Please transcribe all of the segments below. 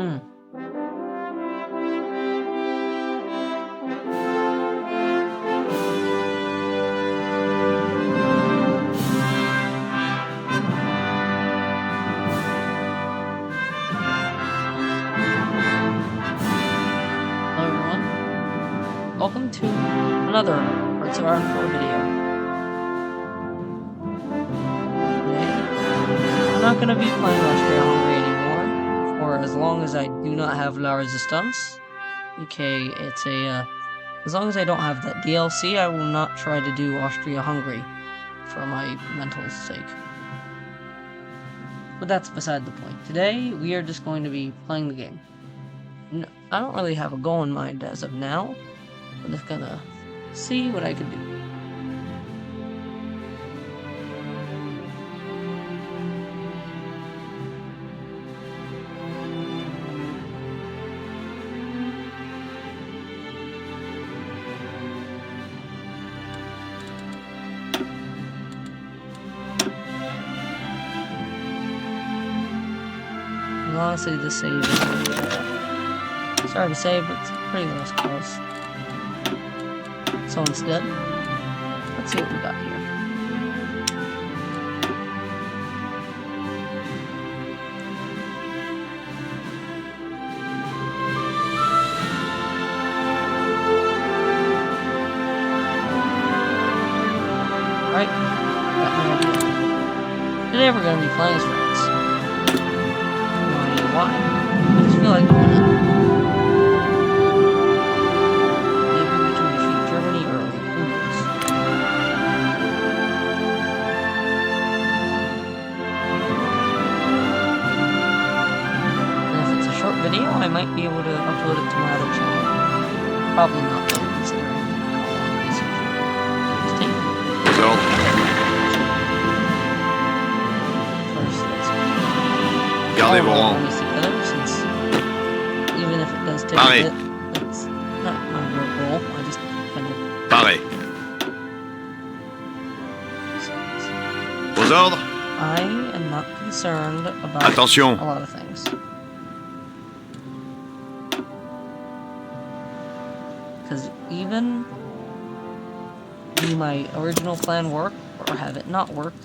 Welcome to another Parts of R4 video. Today, I'm not going to be playing Austria-Hungary anymore for as long as I do not have La Resistance. Okay, it's a, as long as I don't have that DLC, I will not try to do Austria-Hungary for my mental sake. But that's beside the point. Today, we are just going to be playing the game. No, I don't really have a goal in mind as of now. I'm just gonna see what I can do. And honestly, the save is sorry to say, but it's pretty close. So instead, let's see what we got here. Alright, got my idea. Today we're going to be playing as France. No idea why. I just feel like doing it. Video, I might be able to upload it to my other channel. Probably not though, considering how long these take. So, first, let's gardez vos rangs. together, since even if it does take a bit, it's not my real goal. I just kind of Pareil. Aux ordres. I am not concerned about Attention. a lot of things. Because even do my original plan work, or have it not worked,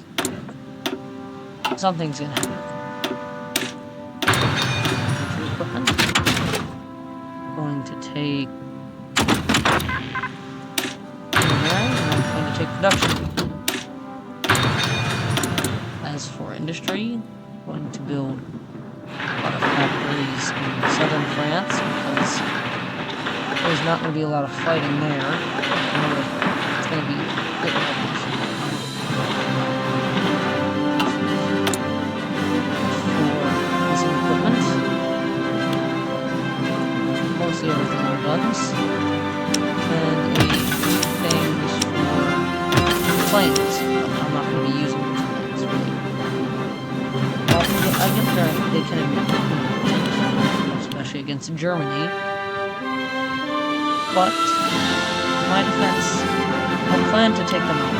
something's gonna happen. Equipment. Going to take engineering, and I'm going to take production. As for industry, I'm going to build a lot of factories in southern France, because there's not going to be a lot of fighting there. It's going to be a bit obvious. For missing equipment, mostly everything on guns, and a few things for planes. I'm not going to be using those planes really. I get they can, especially against Germany. But, in my defense, I plan to take them out.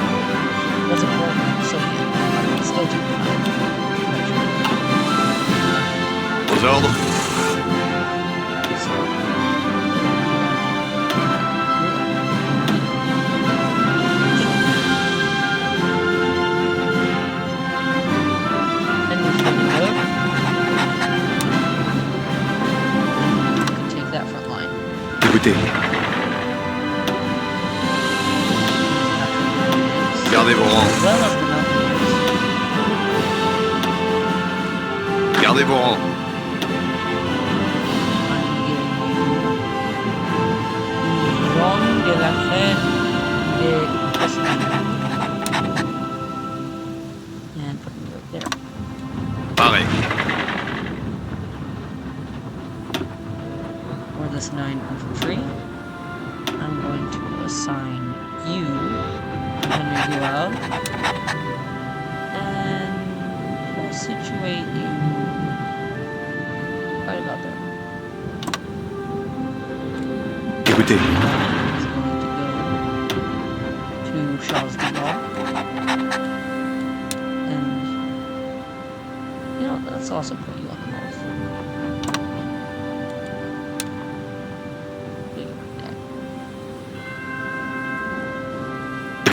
It doesn't work, so I can still take them out. Aux ordres. And we can take that front line. Écoutez. Gardez vos rangs. Gardez vos rangs. De la fête de Castille. And put it right there. Pareil. For this 9 infantry, I'm going to assign you Henry Gilloud, and I'll situate you right about there. Écoutez. He's going to go to Charles de Gaulle, and you know, let's also put you on the north.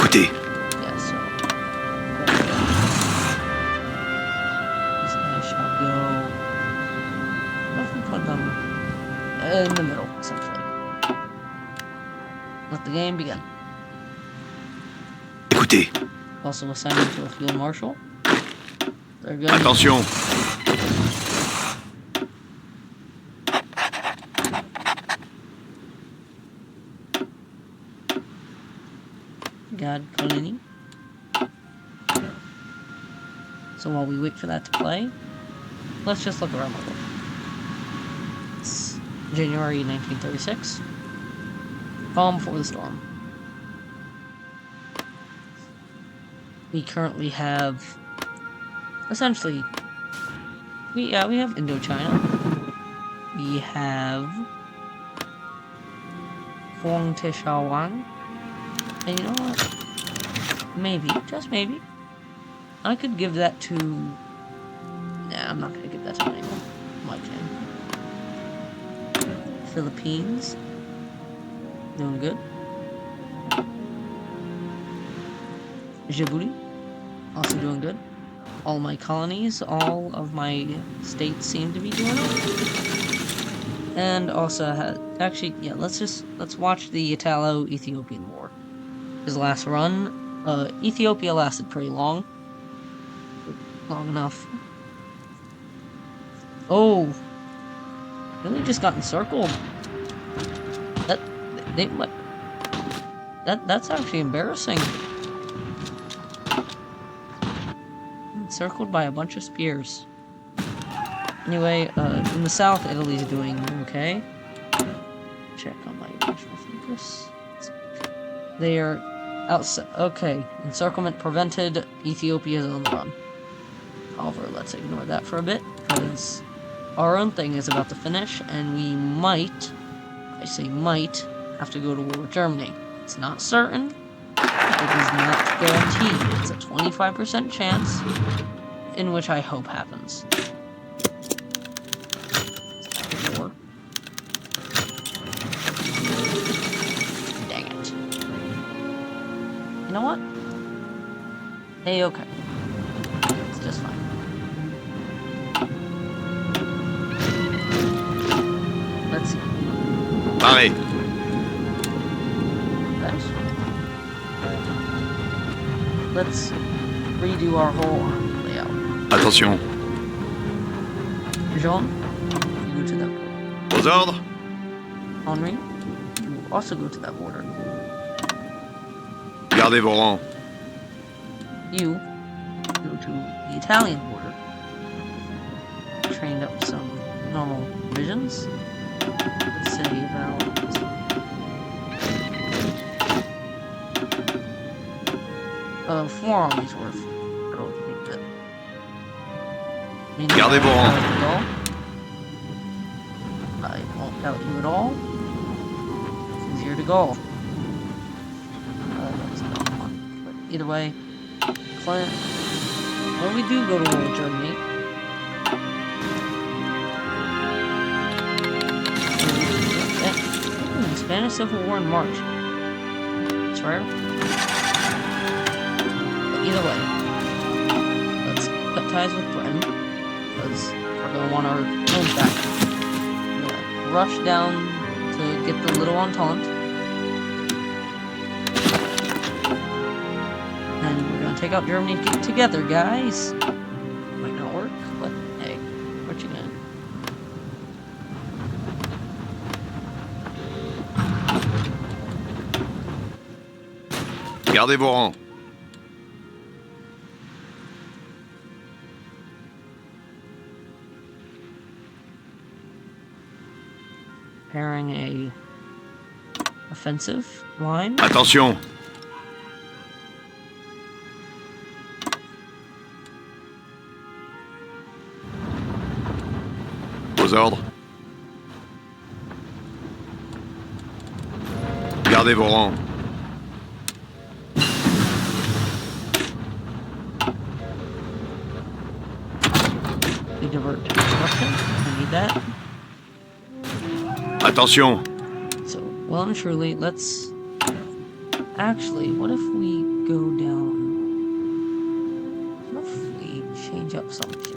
Écoutez, Yeah, so these guys shall go. What if we put them in the middle, essentially? Let the game begin. écoutez. Also assign them to a field marshal. They're good. Attention. God, Colini. So while we wait for that to play, let's just look around the world. It's January 1936. Calm before the storm. We currently have, essentially, we have Indochina. We have Huang Tishawan. And you know what? Maybe, just maybe, I could give that to... Nah, I'm not gonna give that to anyone. My turn. Philippines. Doing good. Djibouti. Also doing good. All my colonies, all of my states seem to be doing it. And also, actually, yeah, let's watch the Italo-Ethiopian War. His last run, Ethiopia lasted pretty long. Long enough. Oh! Really just got encircled. That's actually embarrassing. Encircled by a bunch of spears. Anyway, in the south, Italy's doing okay. Check on my national focus. They are outside. Okay, encirclement prevented. Ethiopia is on the run. However, let's ignore that for a bit, because our own thing is about to finish, and we might, I say might, have to go to war with Germany. It's not certain. It is not guaranteed. It's a 25% chance, in which I hope happens. War. Dang it. You know what? Hey, okay. It's just fine. Let's see. Pareil. Let's redo our whole layout. Attention. Jean, you go to that border. Aux ordres. Henri, you also go to that border. Gardez vos rangs. You go to the Italian border. Trained up some normal divisions. Let's say about 4 armies worth. I don't think that. Gardez vos rangs. I won't doubt you at all. It's easier to go. That's not fun. But either way, Clint, when we do go to war with Germany, Spanish Civil War in March. That's rare. Either way, let's cut ties with Britain, because we're going to want our homes back. We're going to rush down to get the Little Entente, and we're going to take out Germany and get together, guys. Might not work, but hey, what you gonna do? Gardez vos rangs. Preparing a offensive line. Attention. Aux ordres. Gardez vos rangs. We divert to construction. We need that. Attention. So, well and truly, let's Actually, what if we go down? What if we change up something?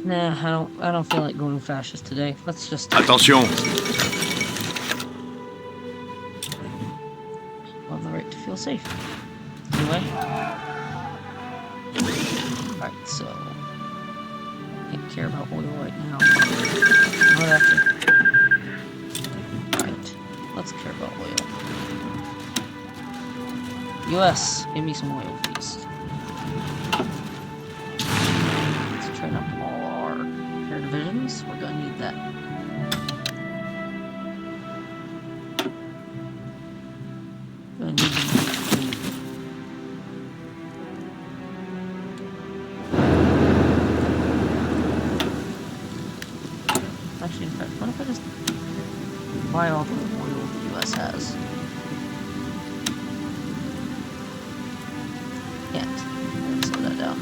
Nah, I don't feel like going fascist today. Let's just Attention. have the right to feel safe. Anyway. Alright, so can't care about oil right now. Not after. Alright, let's care about oil. US, give me some oil, please. Let's train up all our air divisions. We're gonna need that. Gonna need food. Actually, in fact, what if I just buy all the oil the US has? Can't. Slow that down.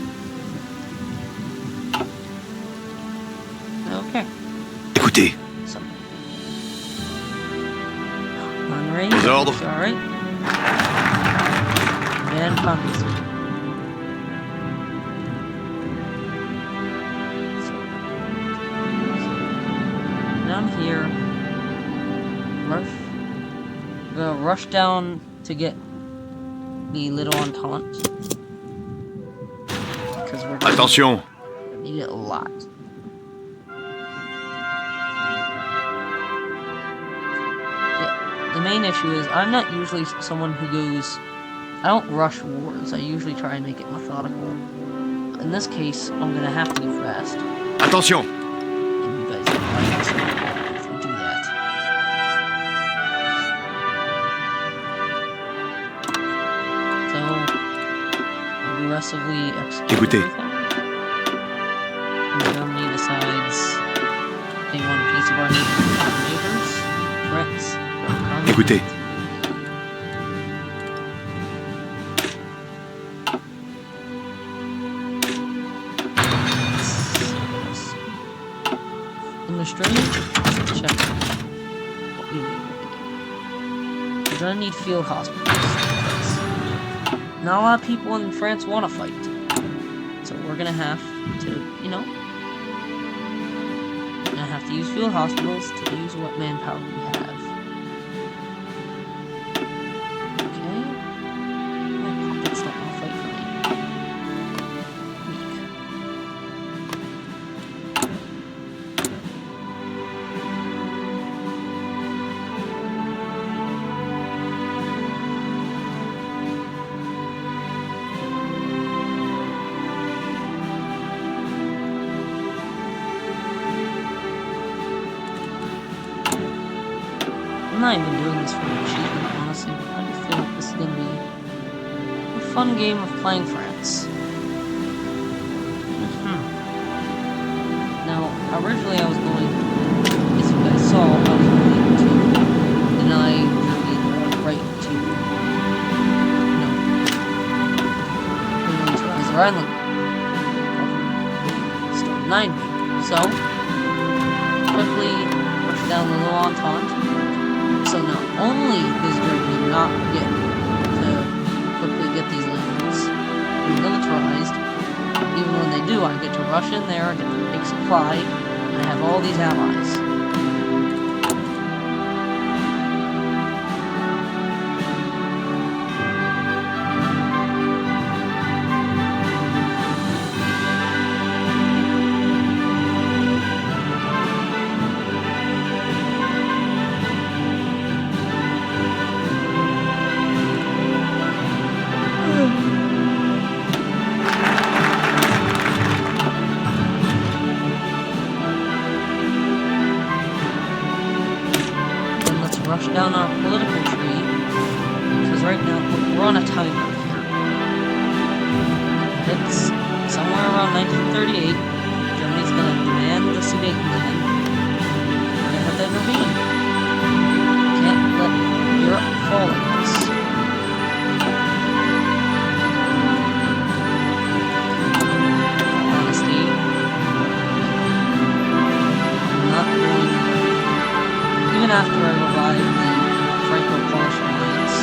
Okay. Écoutez. So. Unraised. Les ordres. Alright. And copies. Down here. We're gonna rush down to get the little Entente. Because we're gonna Attention. need it a lot. The main issue is I'm not usually someone who goes. I don't rush wars. I usually try and make it methodical. In this case, I'm gonna have to go fast. Attention. And you guys don't like us if we do that. So aggressively execute Écoutez. everything. And Germany decides they want a piece of our neighbors. France. Écoutez. Administrative, check what we need. We're gonna need field hospitals. Not a lot of people in France want to fight. So we're gonna have to, you know, use field hospitals to use what manpower we have. Okay. My puppets don't want to fight for me. Weak. I'm not even doing this for an achievement, honestly. I just feel like this is gonna be a fun game of playing France. Now, originally I was going, as you guys saw, I was going to deny Germany the right to, you know, militarize their island. Still denied me. So, quickly push down the little Entente. So not only does Germany not get to quickly get these lands remilitarized, even when they do, I get to rush in there, I get to take supply, and I have all these allies. Rush down our political tree, because right now we're on a timer here. It's somewhere around 1938. Germany's gonna demand the Sudeten and intervene. Can't let Europe fall like this. Honestly, I'm not going, even after I revive the Franco Prussian alliance,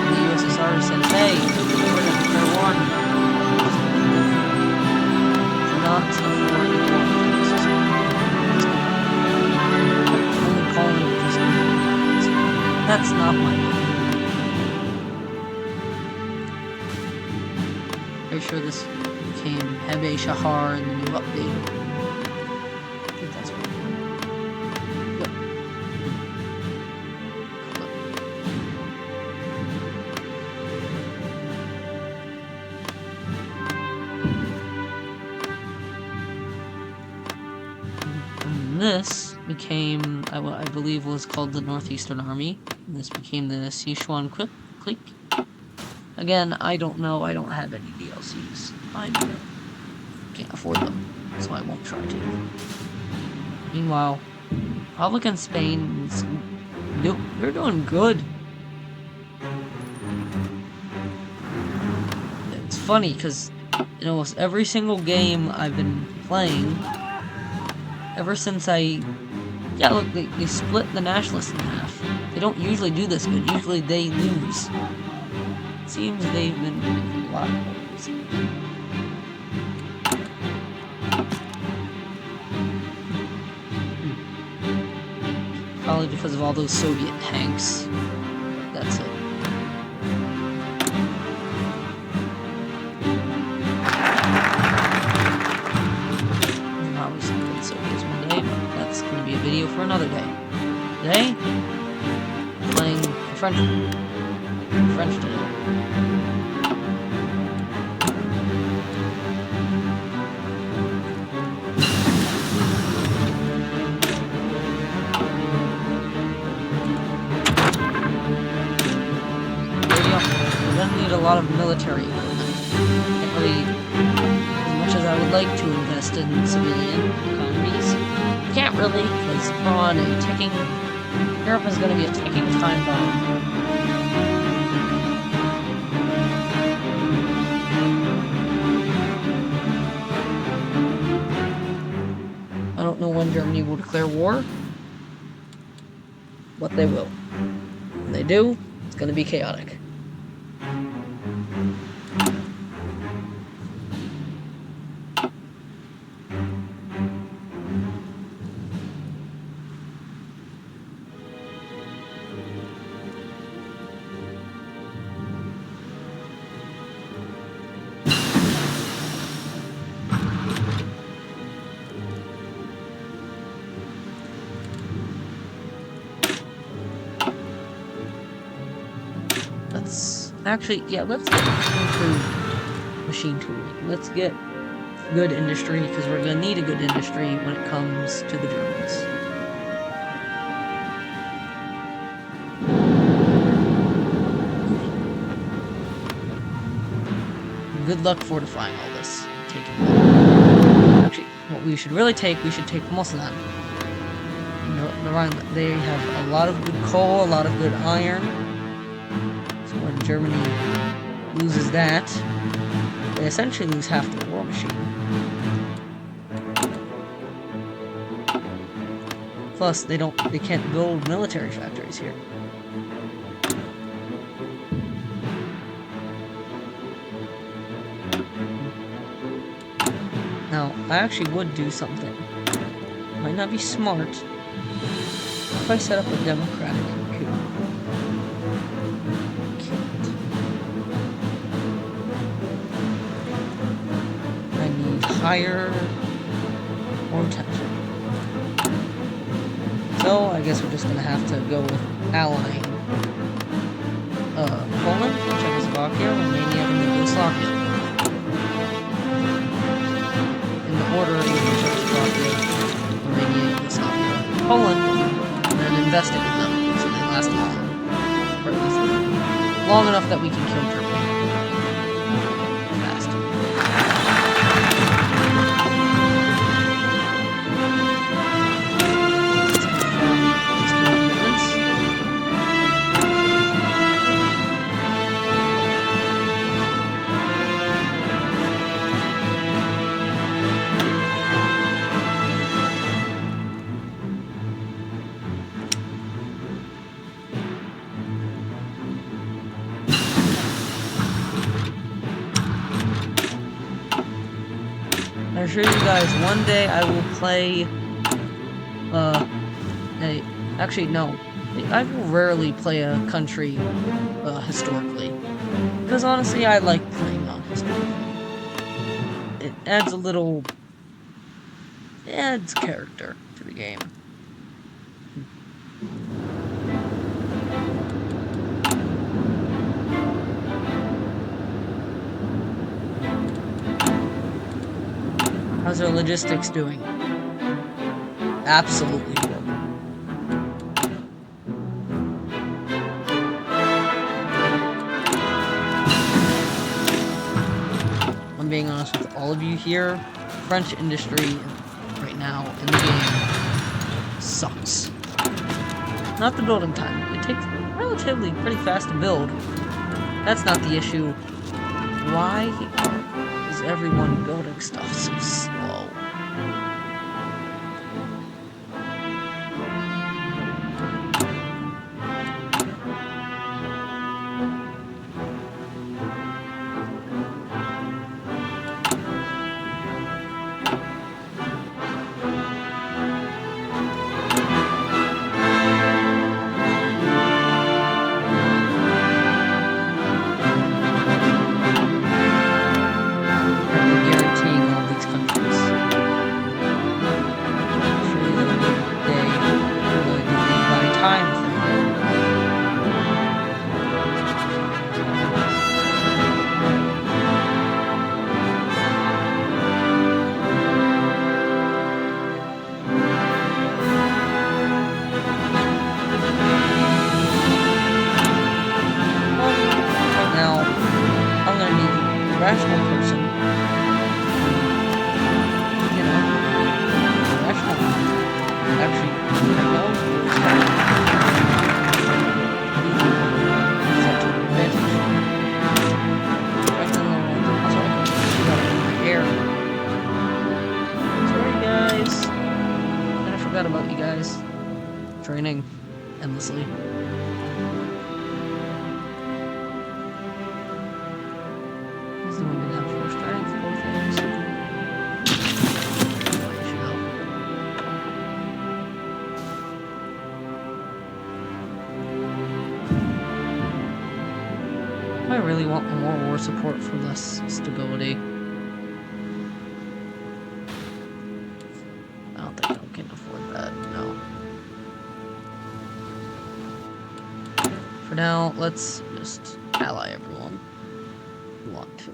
the USSR says, hey, we're gonna declare war on you. Not a foreign war. Only calling it just that's not my goal. Pretty sure this became Hebe Shahar in the new update. I think that's what it is. Yep. This became, I believe, was called the Northeastern Army. And this became the Sichuan Clique. Again, I don't know. I don't have any DLCs. I can't afford them, so I won't try to. Meanwhile, Republic and Spain, they're doing good. It's funny because in almost every single game I've been playing, ever since yeah, look, they split the nationalists in half. They don't usually do this good. Usually they lose. It seems they've been winning a lot more recently. Probably because of all those Soviet tanks. That's it. That's going to be a video for another day. Today, playing French today. There you go. We're going to need a lot of military equipment. Can't really, as much as I would like to invest in civilian economies, can't really, because we're on a ticking. Europe is going to be a ticking time bomb. I don't know when Germany will declare war, but they will. When they do, it's going to be chaotic. Actually, yeah, let's improve machine tooling. Let's get good industry, because we're going to need a good industry when it comes to the Germans. Good luck fortifying all this. Actually, what we should really take, we should take Moslan. They have a lot of good coal, a lot of good iron. When Germany loses that, they essentially lose half the war machine. Plus, they can't build military factories here. Now, I actually would do something. Might not be smart if I set up a democratic coup. Higher more tension. So I guess we're just gonna have to go with allying Poland, Czechoslovakia, Romania, and Yugoslavia. In the order of Czechoslovakia, Romania, Yugoslavia, Poland, and then investing in them so they last long. Or at least long enough that we can kill Germany. Fast. assure you guys, one day I will play, actually, no. I will rarely play a country, historically. Because honestly, I like playing non-historically. It adds it adds character to the game. How's our logistics doing? Absolutely horrible. I'm being honest with all of you here. French industry right now in the game sucks. Not the building time. It takes relatively pretty fast to build. That's not the issue. Why is everyone building stuff so slow? Rational person. You know, rational. Actually, I know. Such an advantage. Sorry, guys. And I forgot about you guys. Training endlessly. I really want more war support for less stability. I don't think I can afford that, no. For now, let's just ally everyone who want to.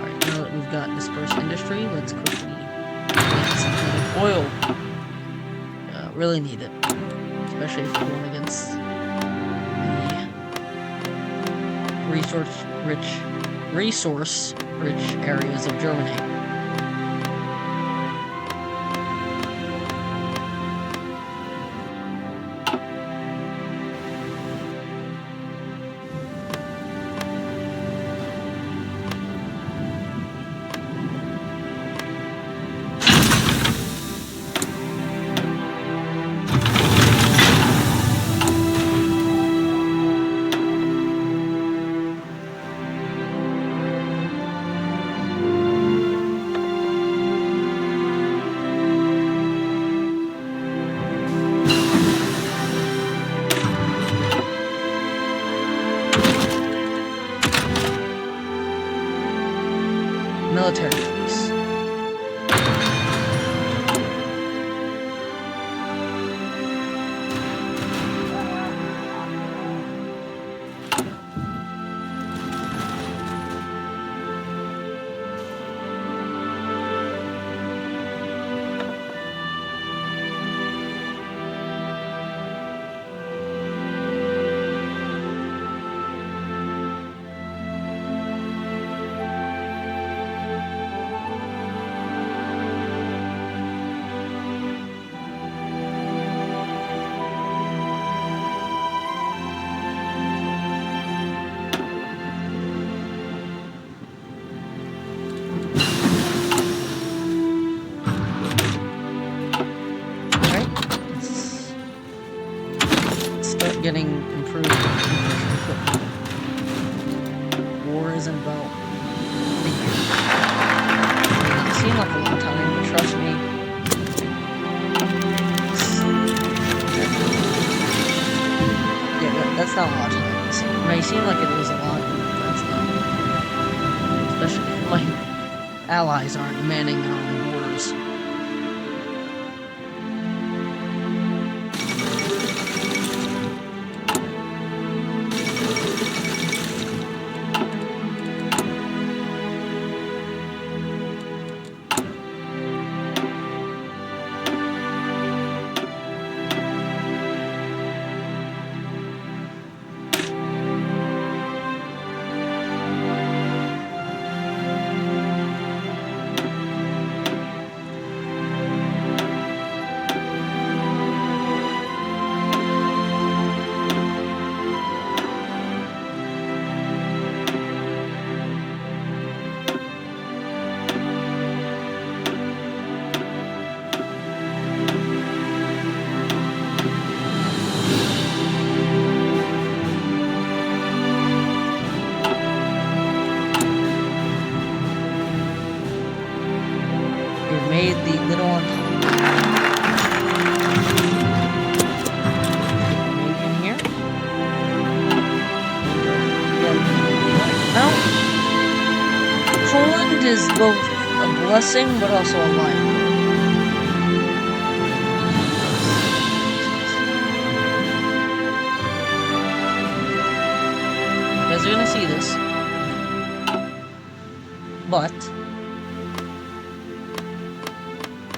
Alright, now that we've got dispersed industry, let's quickly oil. Really need it. Especially if we're going against the resource-rich areas of Germany. Military police. may seem like it is a lot, but that's not. Especially if my allies aren't manning their own borders. Made the little entente. Maybe in here? Well, Poland is both a blessing but also a liability. You guys are gonna see this. But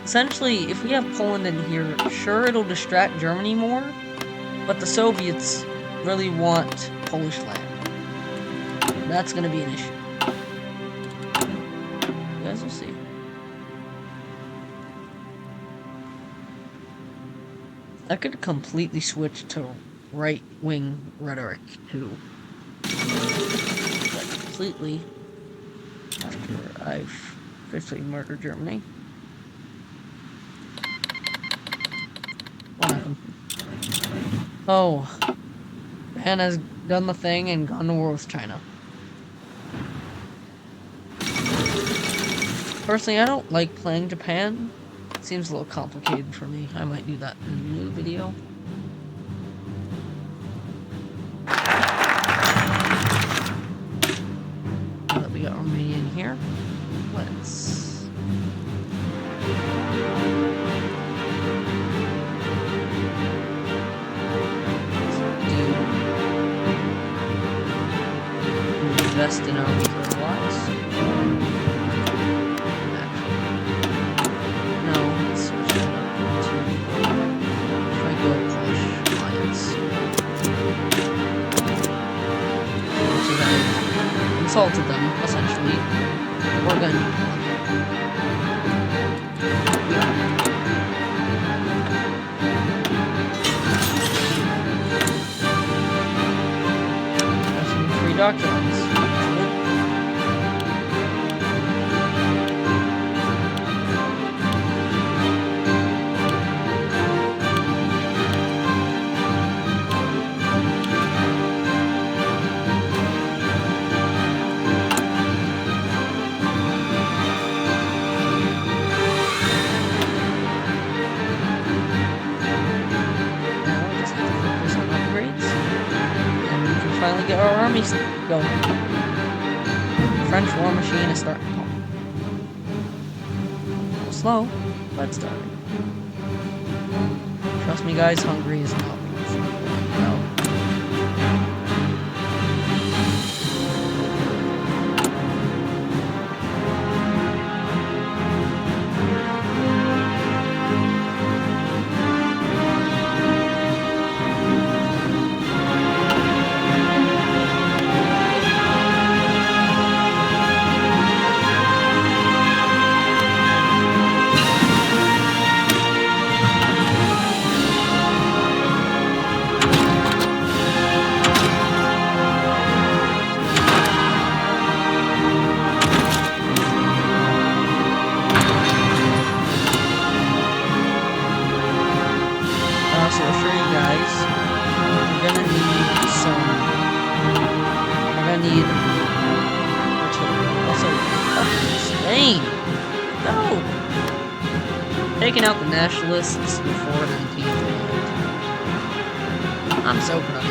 essentially, if we have Poland in here, sure, it'll distract Germany more, but the Soviets really want Polish land. That's gonna be an issue. You guys will see. I could completely switch to right-wing rhetoric, too. Like, completely, after I've officially murdered Germany. What happened? Oh, Japan has done the thing and gone to war with China. Personally, I don't like playing Japan. It seems a little complicated for me. I might do that in a new video. Now that we got Romania in here, let's invest in our reserve wise. No, let's switch it up to Franco-Prussian alliance. So that we've insulted them, essentially. We're gonna need one. That's some free documents. Finally get our armies going. The French war machine is starting to pump. A little slow, but it's starting. Trust me guys, Hungary is not no. So I'll show you guys, we're gonna need some, we're gonna need artillery. Also, Spain! No! Taking out the nationalists before 1938. I'm so proud of you.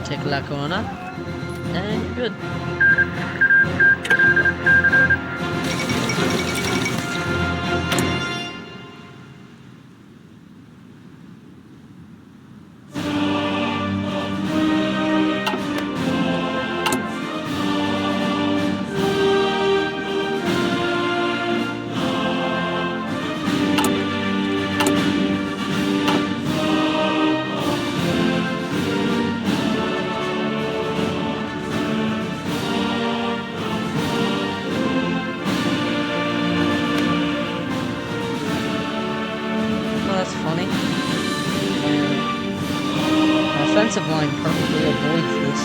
take La Corona, and you're good. Offensive line perfectly avoids this.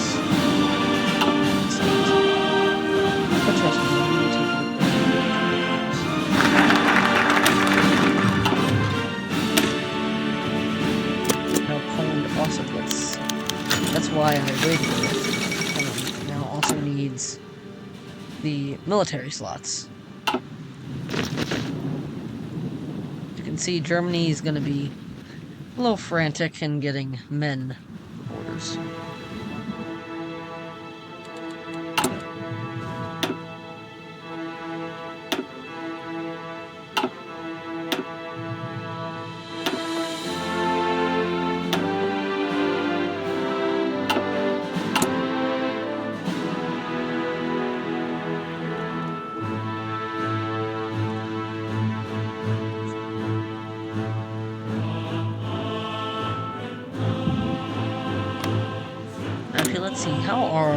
But trust me, I'm gonna take it. Now Poland also gets. That's why I waited with Poland. Now also needs the military slots. You can see Germany is gonna be a little frantic in getting men orders. Okay, let's see, how are...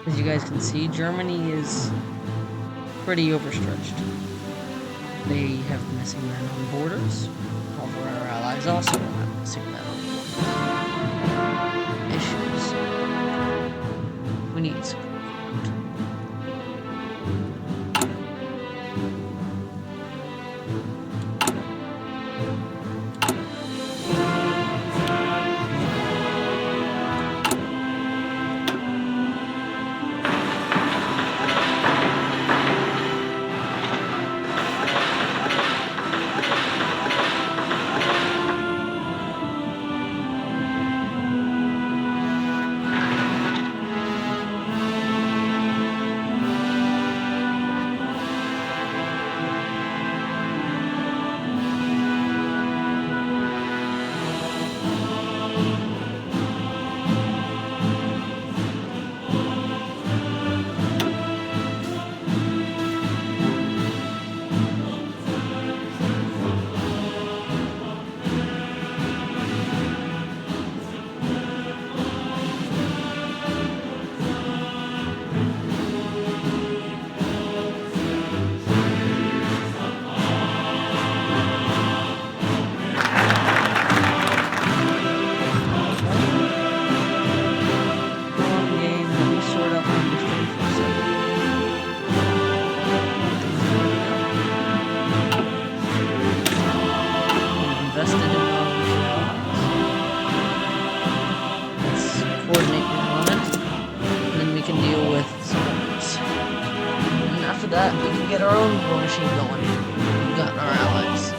As you guys can see, Germany is pretty overstretched. They have missing men on borders. However, our allies also have missing men on issues. We need support. That, we can get our own war machine going. We've got our allies.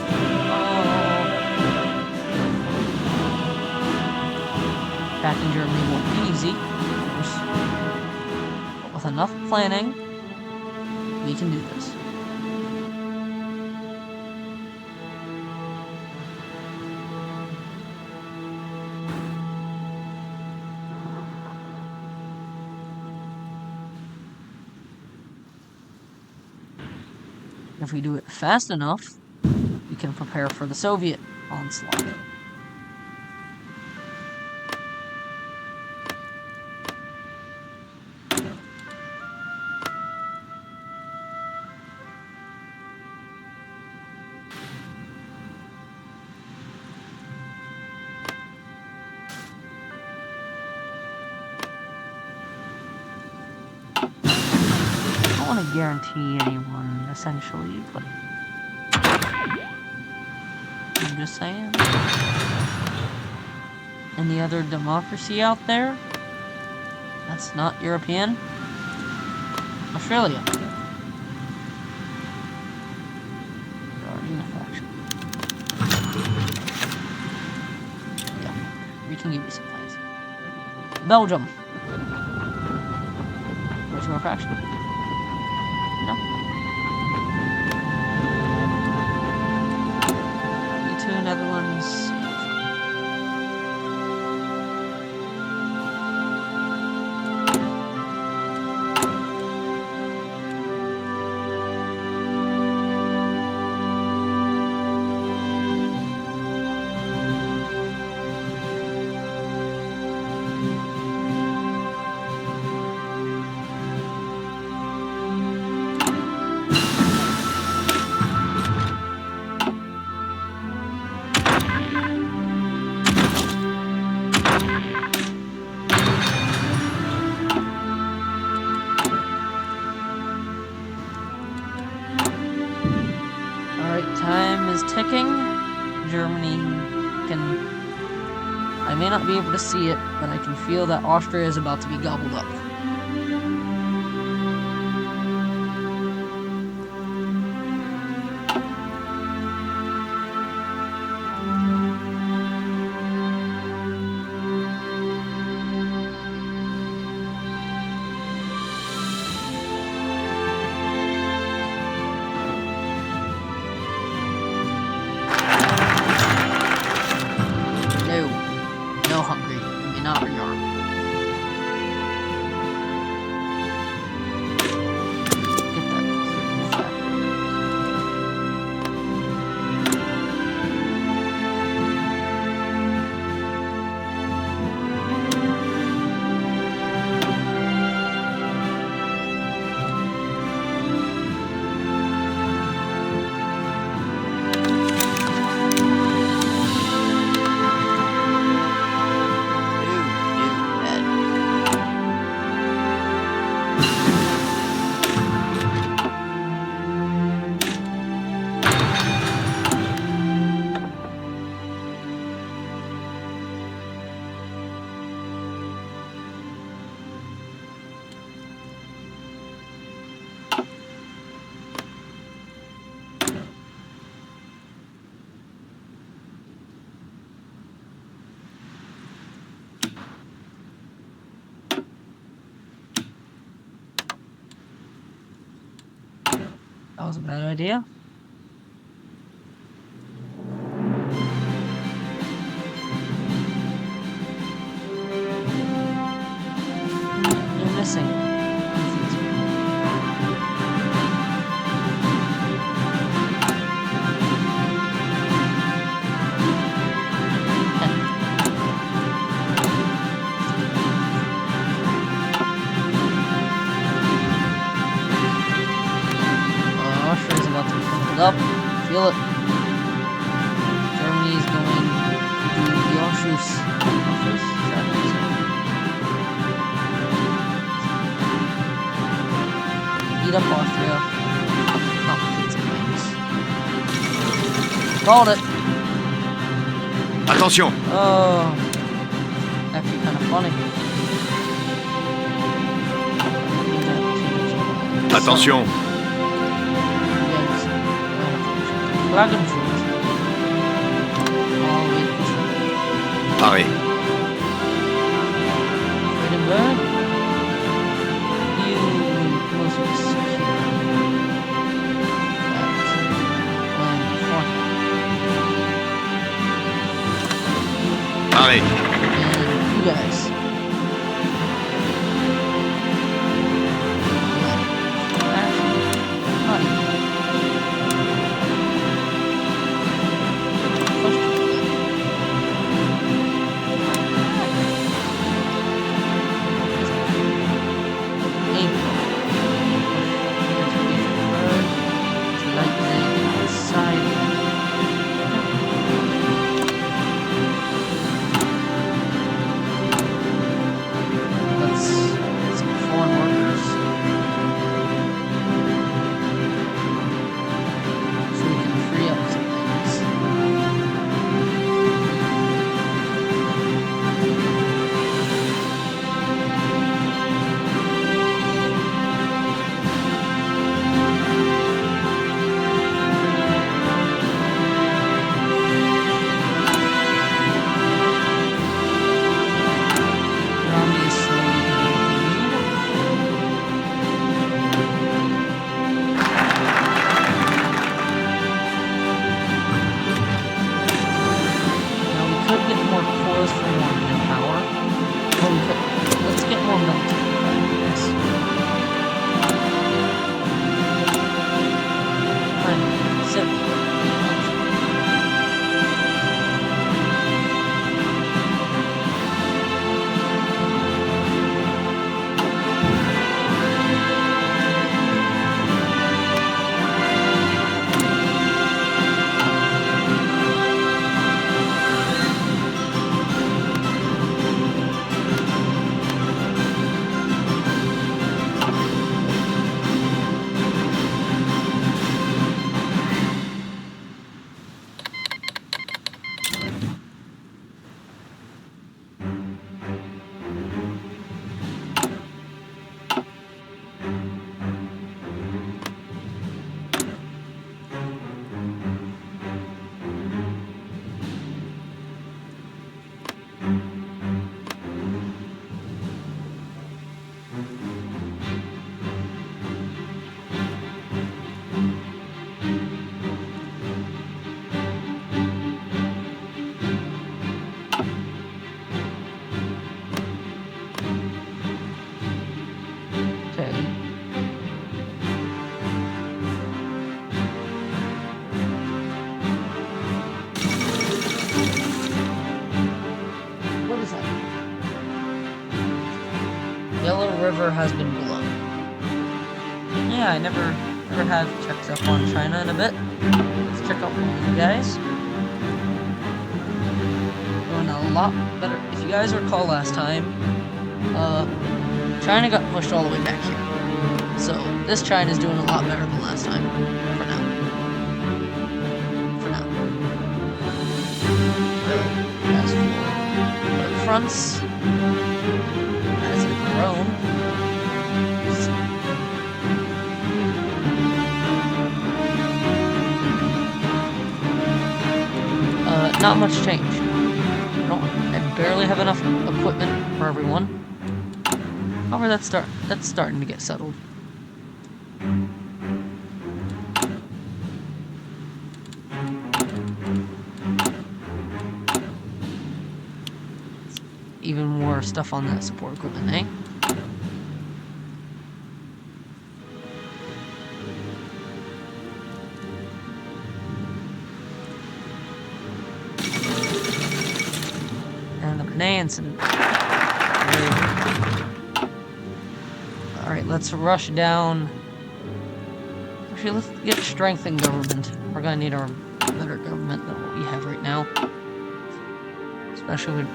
Attacking Germany won't be easy, of course. But with enough planning, we can do this. If we do it fast enough, can prepare for the Soviet onslaught. I don't want to guarantee anyone, essentially, but I'm just saying. Any other democracy out there that's not European? Australia. Already in a faction. Yeah, we can give you some plans. Belgium. Where's your faction? No. U2, Netherlands. Time is ticking. Germany can... I may not be able to see it, but I can feel that Austria is about to be gobbled up. No, Hungary, you may not rearm. Get that factory. That was a bad idea. You're missing. Up, feel it. Germany is going to do the Anschluss. Beat up Austria. Complicates things. Called it. Attention. Oh, actually kind of funny. Attention. Dragon fruit. Arrêt. Edinburgh. You must be secure. Arrêt. And you guys. number has been below. Yeah, I never have checked up on China in a bit. Let's check up on you guys. Doing a lot better. If you guys recall last time, China got pushed all the way back here. So this China's doing a lot better than last time. For now. As for fronts, as it grown. Not much change. I barely have enough equipment for everyone. However, that's starting to get settled. Even more stuff on that support equipment, eh? Incident. Alright, let's rush down. Actually, let's get strength in government. We're gonna need a better government than what we have right now. Especially with...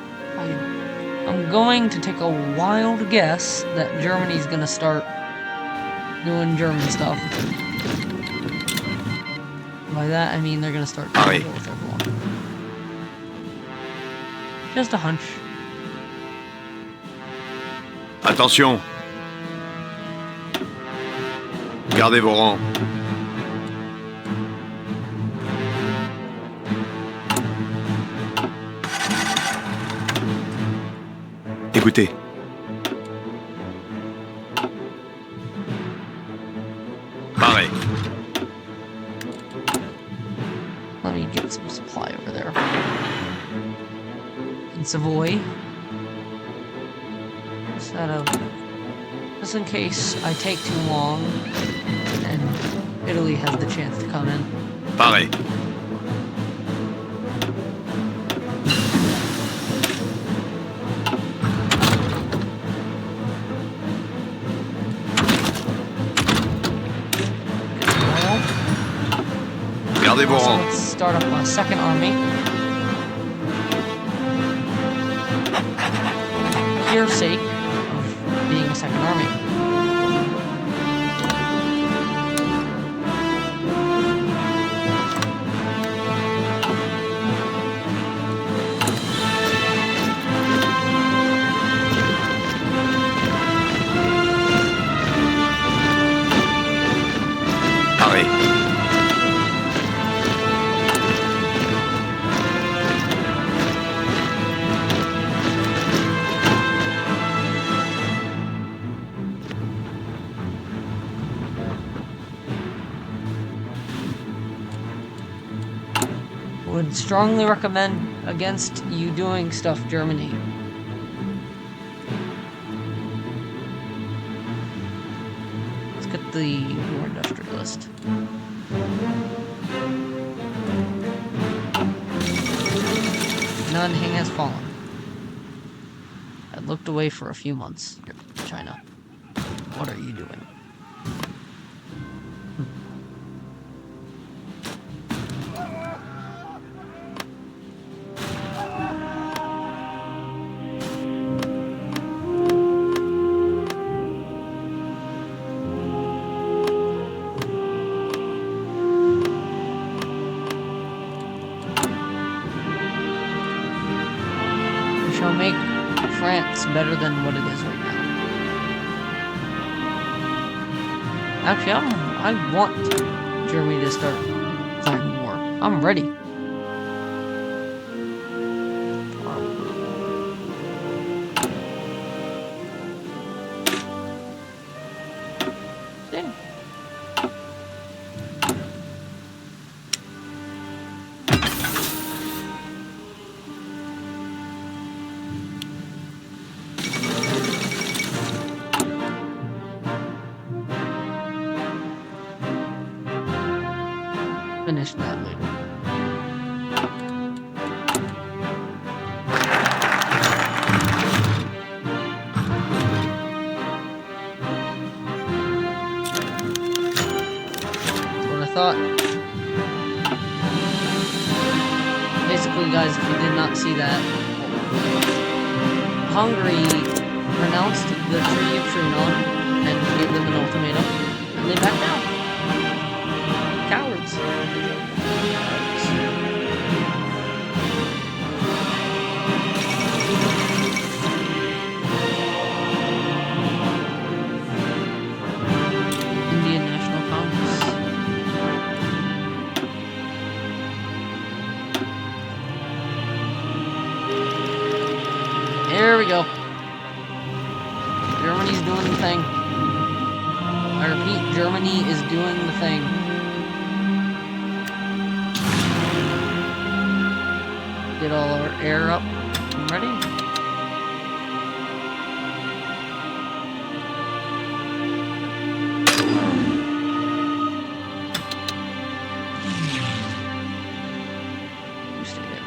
I'm going to take a wild guess that Germany's gonna start doing German stuff. By that, I mean they're gonna start dealing with everyone. Just a hunch. Attention. Gardez vos rangs. Écoutez. Pareil. Let me get some supply over there. In Savoy. Just in case I take too long and Italy has the chance to come in. Pareil. Gardez vos rangs. Let's start up a second army. For sake of being a second army. Pareil. Would strongly recommend against you doing stuff, Germany. Let's get the war industrialist. Nanjing has fallen. I looked away for a few months. China, what are you doing? Make France better than what it is right now. Actually, I want Germany to start declaring war. I'm ready. Finish that later. thought. Basically, guys, if you did not see that, Hungary renounced the Treaty of Trianon and gave them an ultimatum, and they backed down. Cowards. Indian National Congress. There we go. Germany's doing the thing. I repeat, Germany is doing the thing. Get all our air up and ready. You stay there.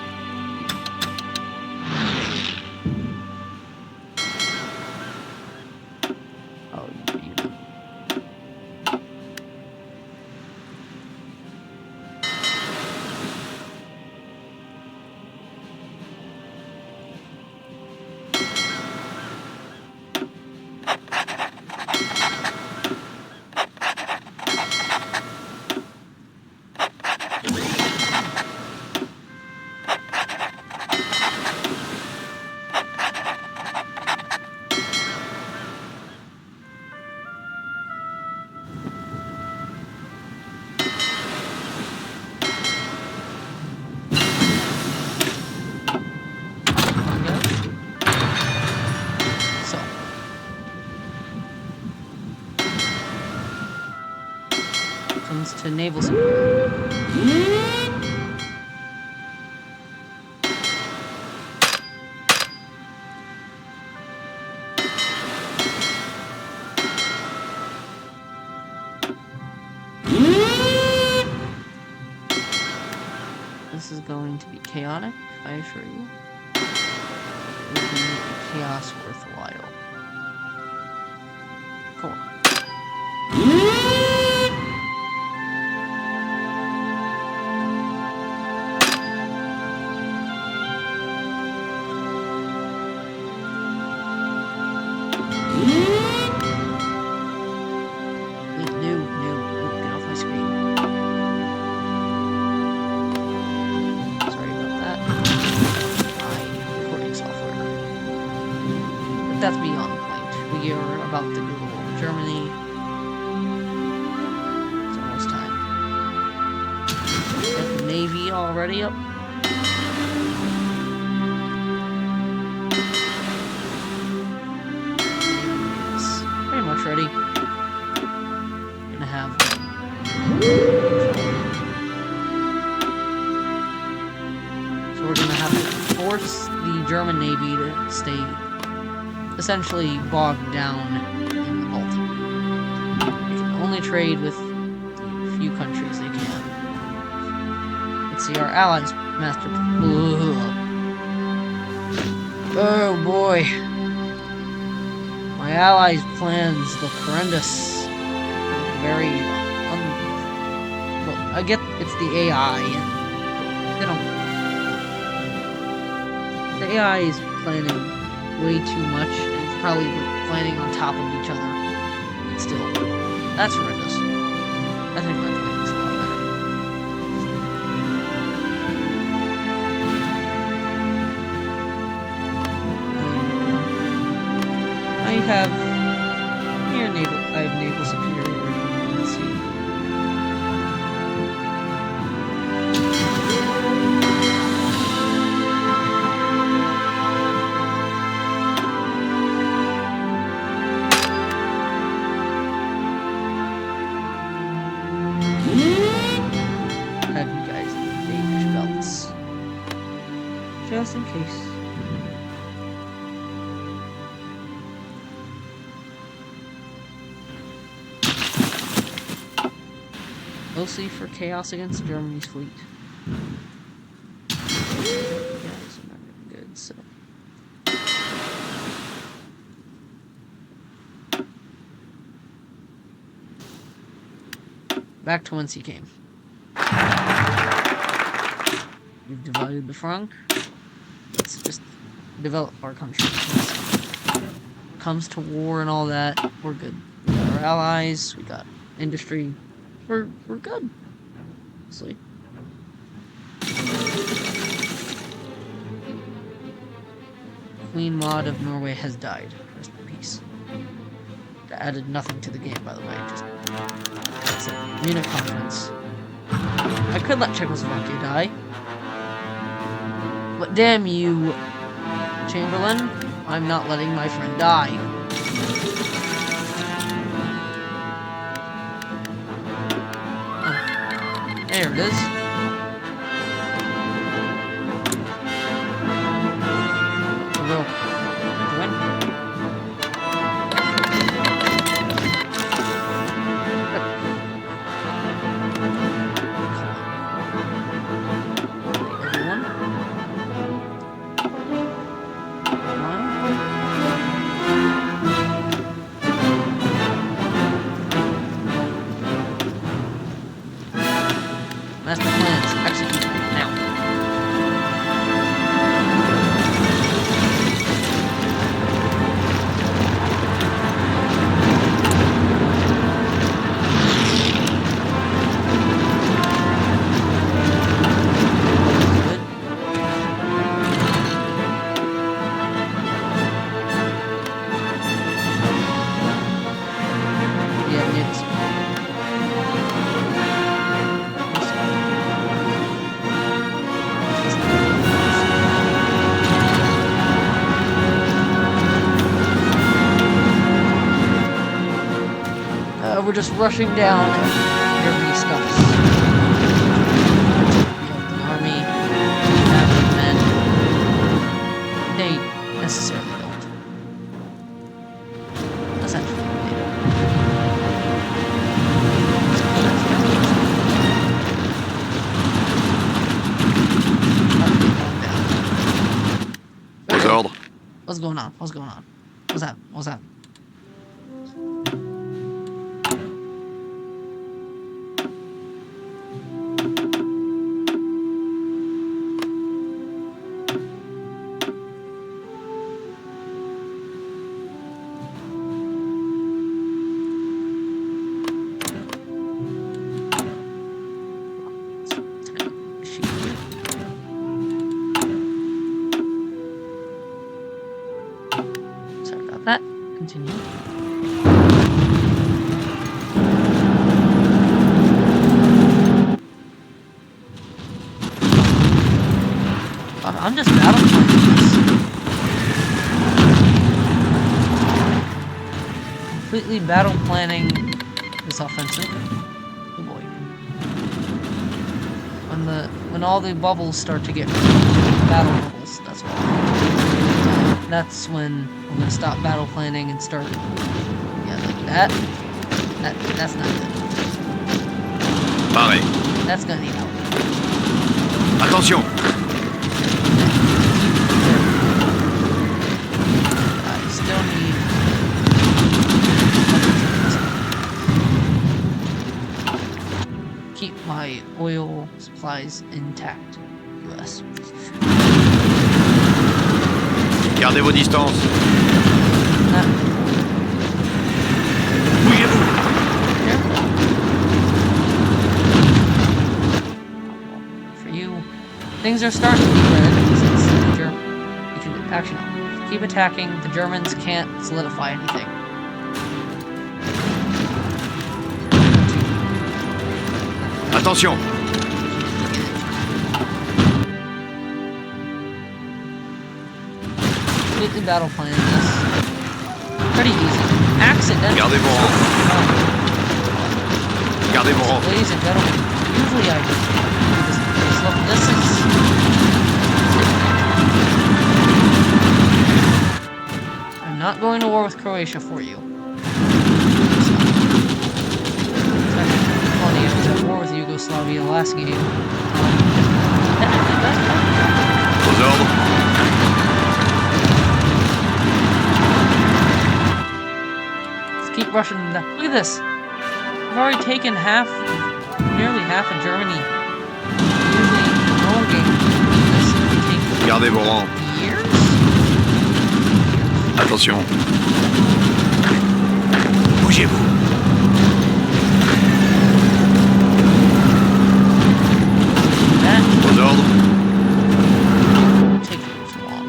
Oh, you know. Comes to naval support. This is going to be chaotic, I assure you. It will be chaos worthwhile. Come on. That's beyond the point. We are about to go over Germany. It's almost time. Get the Navy already up. It's pretty much ready. Gonna have so we're gonna have to force the German Navy to stay essentially bogged down in the Baltic. They can only trade with the few countries they can. Let's see, our allies master. Oh boy. My allies' plans look horrendous. Very well, I get it's the AI and they don't. The AI is planning way too much, and it's probably planning on top of each other. But still, that's horrendous. I think my plan is a lot better. I have naval superiority. Let's see. Have you guys Danish belts? Just in case. Mostly for chaos against Germany's fleet. You guys are not really good, so. back to whence he came. We've divided the Franc. Let's just develop our country. Comes to war and all that, we're good. We got our allies, we got industry. We're good. Honestly. Queen Maud of Norway has died. Rest in peace. That added nothing to the game, by the way. Just that's it. Munich Conference. I could let Czechoslovakia die. But damn you, Chamberlain. I'm not letting my friend die. Oh, there it is. We'll win. Everyone. Master plans executed now. We're just rushing down every stuff. We have the army, we have the men. They necessarily don't. Essentially, they don't. Aux ordres. What's going on? What's going on? What's that? What's that? Sorry about that. Continue. I'm just battle planning this. Completely battle planning this offensive. Oh boy. When all the bubbles start to get battle bubbles, that's when I'm gonna stop battle planning and start. Yeah, like that. That's not good. Pareil. That's gonna need help. Attention. I still need. Keep my oil supplies intact, US. Gardez vos distances. Bougez-vous. For you, things are starting to be red since you can action. Keep attacking. The Germans can't solidify anything. Attention. Completely battle planning this. Pretty easy. Accidentally. Gardez vos rangs. Gardez vos rangs. Ladies and gentlemen, usually I do this. Look, this is. I'm not going to war with Croatia for you. Funny, I was at war with Yugoslavia last game. Aux ordres. Keep rushing them down. Look at this. I've already taken half of nearly half of Germany. Usually, no game. This takes Gardez vos rangs. years? Attention. Bougez-vous. That Aux ordres. won't take so long.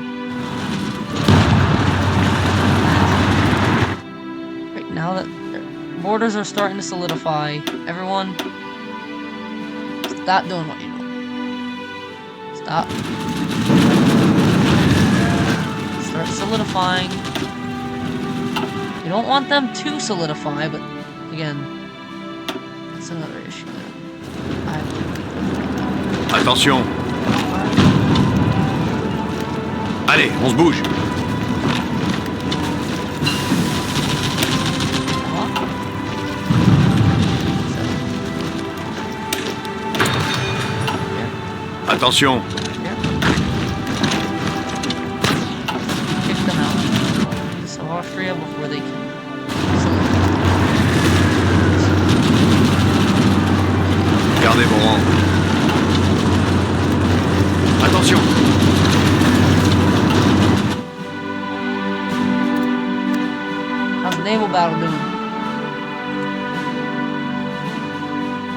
Right now that their borders are starting to solidify, everyone, stop doing what you're doing. Stop. Start solidifying. You don't want them to solidify, but again, that's another issue that I have to deal with right now. Attention. Allez, on se bouge. Attention. Kick them out. So Austria before they can. Gardez vos rangs. Attention. How's the naval battle doing?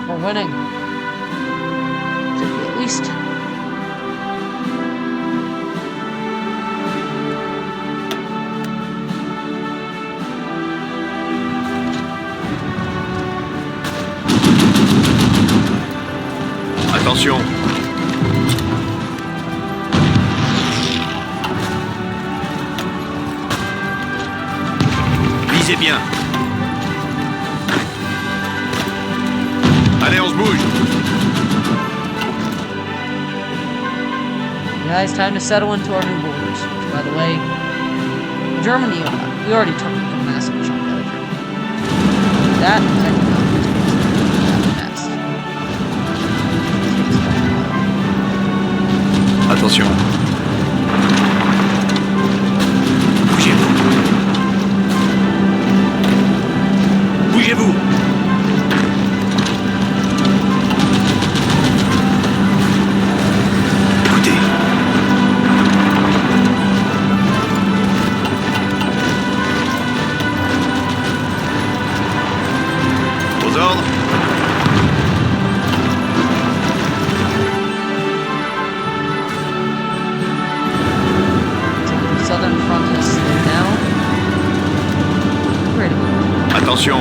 We're winning. At least. Attention. Visez bien. Allez, on se bouge. Guys, time to settle into our new borders. Which, by the way, Germany, we already took a massive chunk out of Germany. That, I did not expect that fast. Attention. Bougez-vous. Bougez-vous. Écoutez. Aux ordres. Southern front is down. Pretty good. Attention.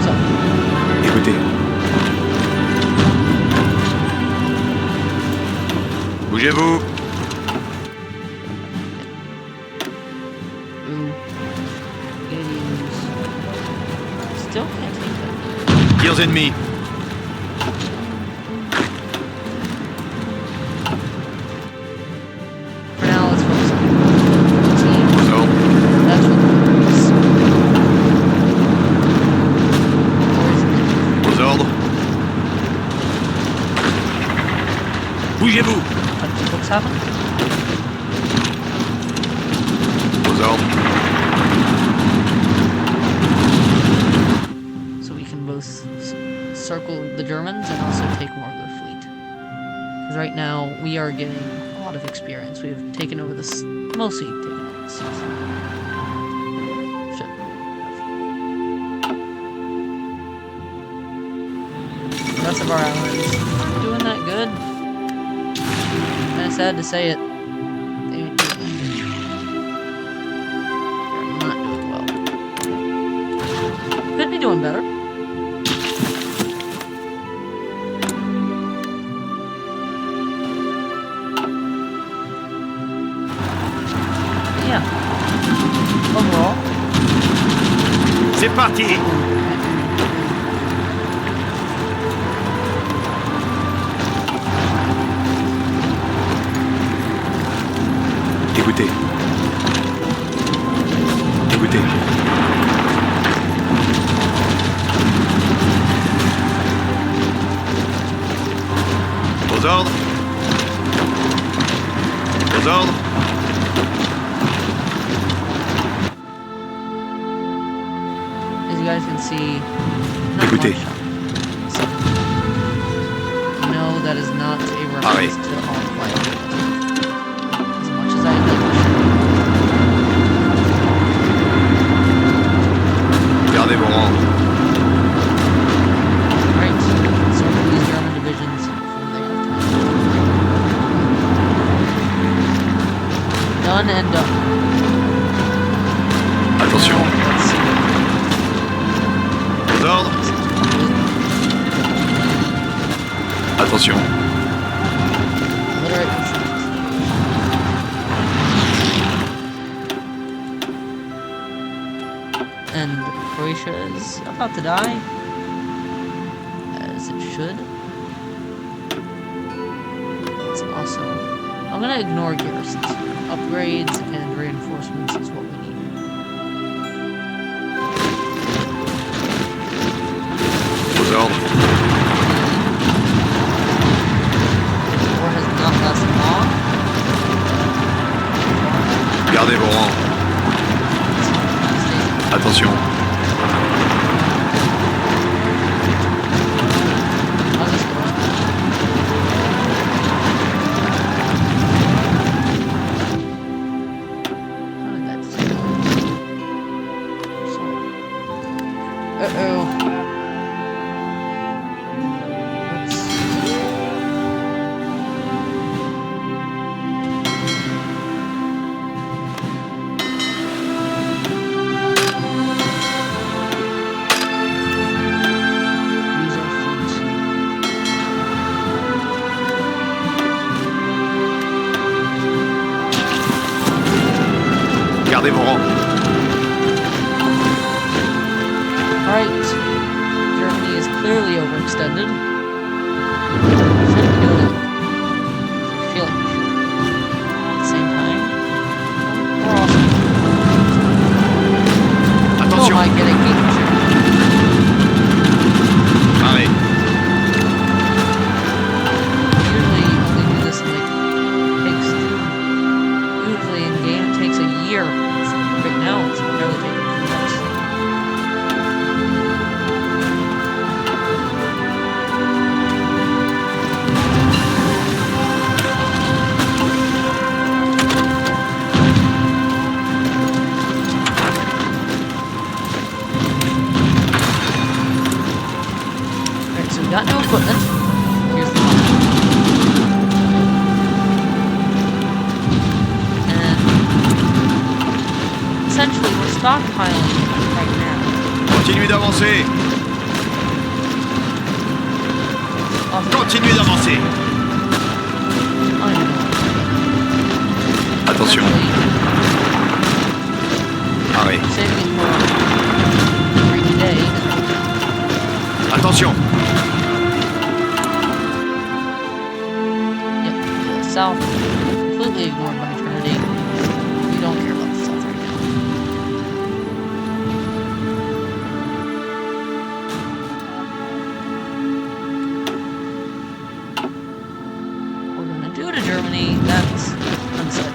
So, Écoutez. Bougez-vous. ooh. Idiots. Still can't take that. Tirs ennemis. For now, let's focus on the team. Aux ordres. That's what matters. Aux ordres. Bougez-vous. What's happened? Aux ordres. So we can both circle the Germans and also take more of their fleet. Because right now, we are getting a lot of experience. We have taken over this, mostly taken over the seas. Shit. The rest of our allies aren't doing that good. Kinda sad to say it. They ain't doing that good. They're not doing well. Could be doing better. Yeah. Overall. C'est parti. Écoutez. Écoutez. Aux ordres. Aux ordres. guys can see, not Écoutez. much. So, no, that is not a Arrêt. reference to all flight. As much as I like to Gardez vos rangs. right, circle these German divisions before they have time. Done and done. Attention. Now, let's see. Aux ordres. Attention. Literate infantry. And Croatia is about to die, as it should. It's also... I'm gonna ignore garrisons. Upgrades and reinforcements is what we need. Aux ordres. War has not lasted long. Gardez vos rangs. Attention. How's this going? How did that just go? Uh-oh. Let's see. Use our fleet. Gardez vos rangs. Alright. Germany is clearly overextended. Should kill it. I feel like we should. At the same time, we're awesome. Oh Attention. my, getting beat. Arrêt. Usually you only do this in usually in game it takes a year. Right now it's barely taking a few months. Alright, so we got no equipment. Here's the money. And essentially we're stockpiling right now. Continuez d'avancer. Continuez d'avancer. I don't know. Attention. Arrêt. Saving it for every day. Attention. Yep, the South completely ignored by Trinity. We don't care about the South right now. What we're gonna do to Germany, that's unsaid.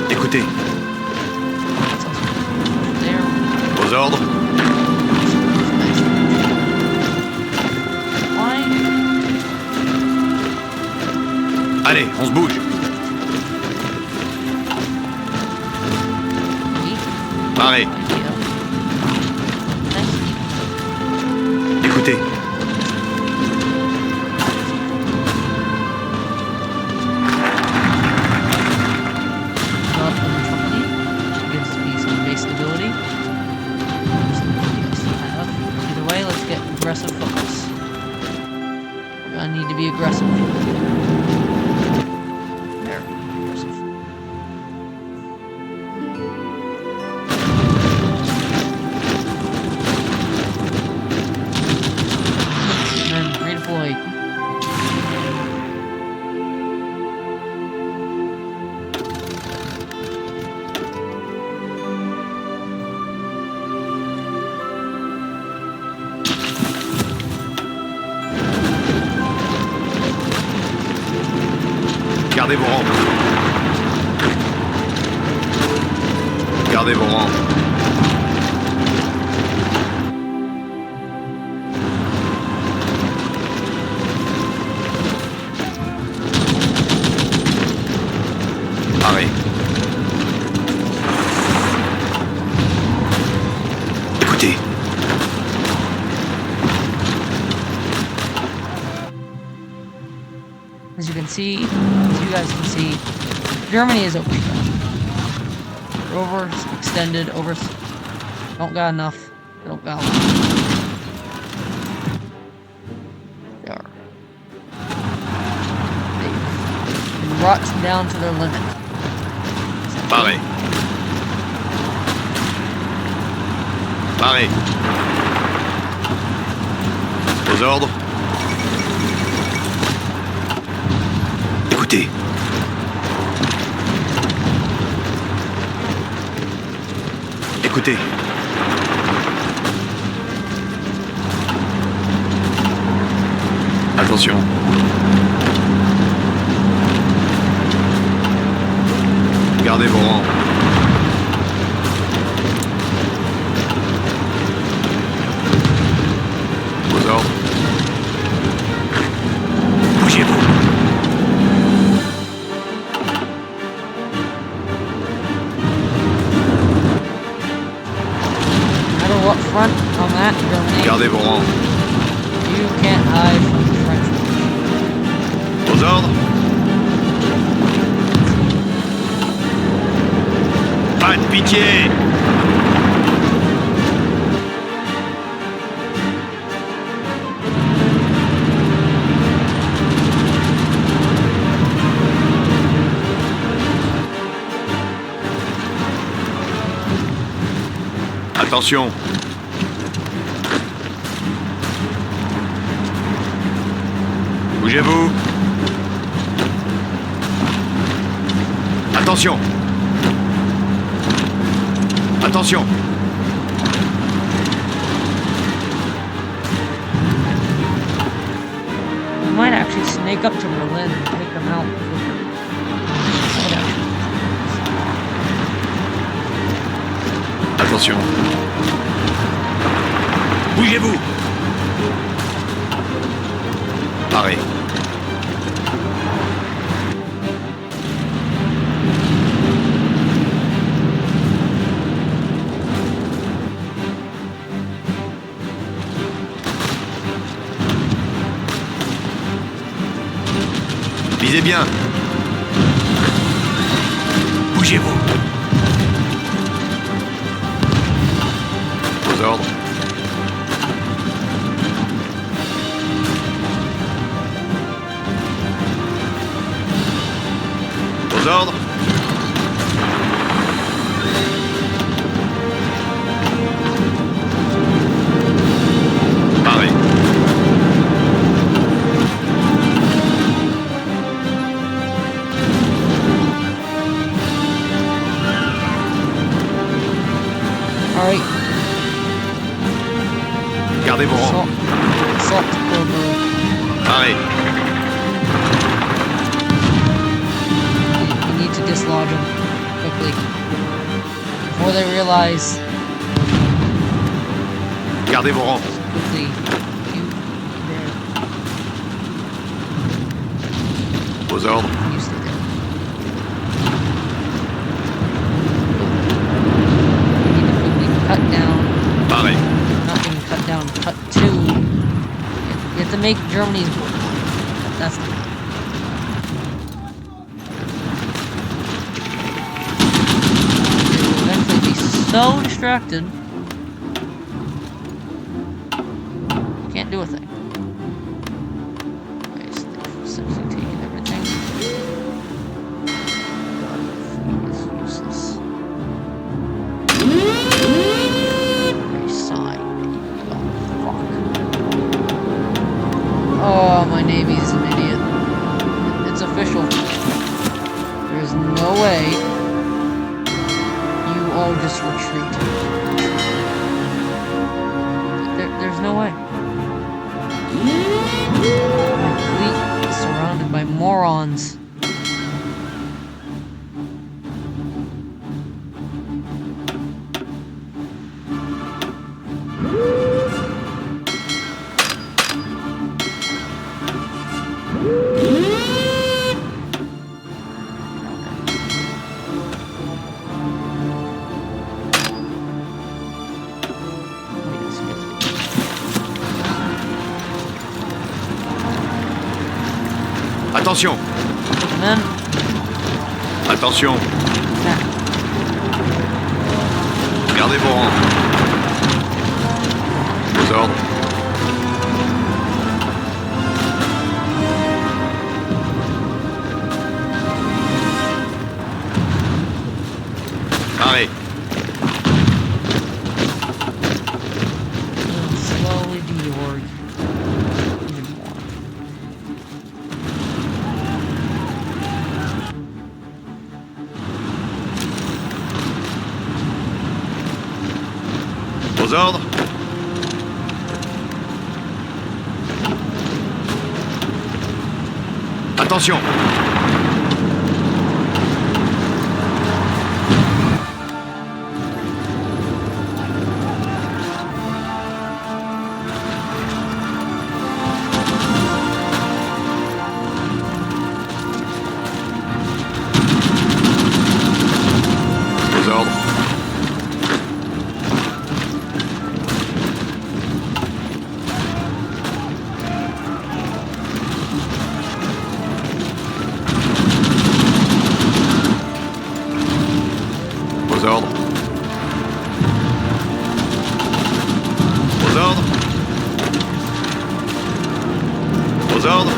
Écoutez. That's also there. Aux ordres. Why? Allez, on se bouge. Weak Arrêt. idea. Thank you. Écoutez. Not untrustworthy. Gives me some base stability. Either way, let's get aggressive focus. We're gonna need to be aggressive. There, aggressive. And then redeploy. Gardez vos rangs. Gardez vos rangs. Paré. Écoutez. As you guys can see, Germany is overstretched. They're overextended, don't got enough. They don't got enough. They are. They've rot down to their limit. Paré. Paré. Aux ordres. Écoutez. Écoutez. Attention. Gardez vos rangs. Aux ordres. Bougez-vous. No matter what front I'm at, Germany, Gardez vos rangs. you can't hide from the French. Aux ordres. Pas de pitié. Attention. Bougez-vous. Attention. Attention. We might actually snake up to Berlin and take them out quicker. Attention. Bougez-vous. Paré. Visez bien. Bougez-vous. Aux ordres. Aux ordres. Paré. Alright, Gardez vos rangs. assault over. Paré. We need to dislodge them quickly before they realize Gardez vos rangs. quickly. Aux ordres. You stay there. We need to quickly cut down. Paré. Not even cut down. Cut to. You have to make Germany's. That's. Eventually be so distracted. Can't do a thing. Nice. They've essentially taken everything. God, it's useless. Very sigh. Oh, fuck. Oh, my Navy's an idiot. It's official. There's no way you all just retreat. There's no way. My fleet is surrounded by morons. Attention. Taking in. Attention. Back. Gardez vos rangs. Aux ordres. Arrêt. Slowly do your even more. Aux ordres. Attention. Aux ordres. Aux ordres. Aux ordres. Aux ordres.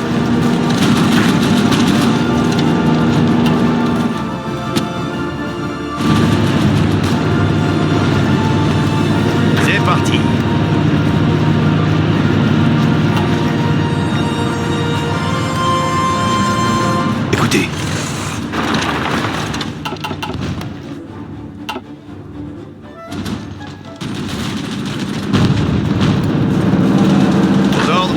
C'est parti. Écoutez. Aux ordres.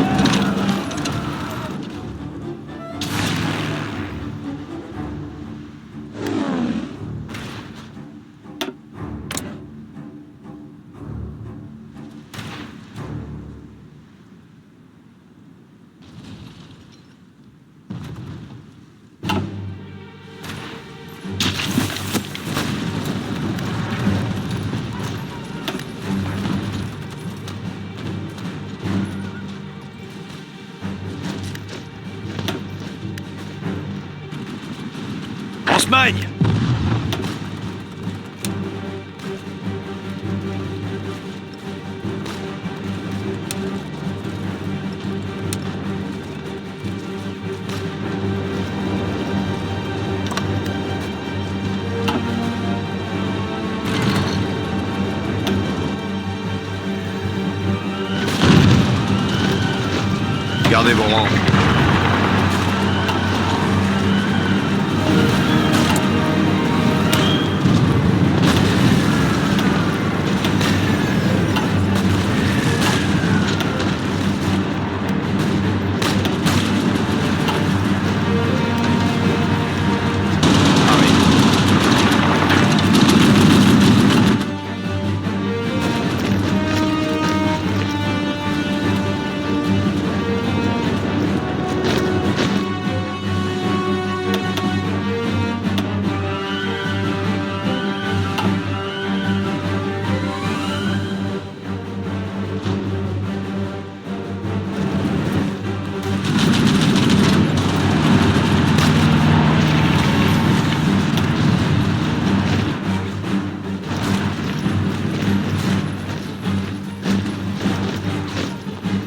On se magne. Gardez vos rangs.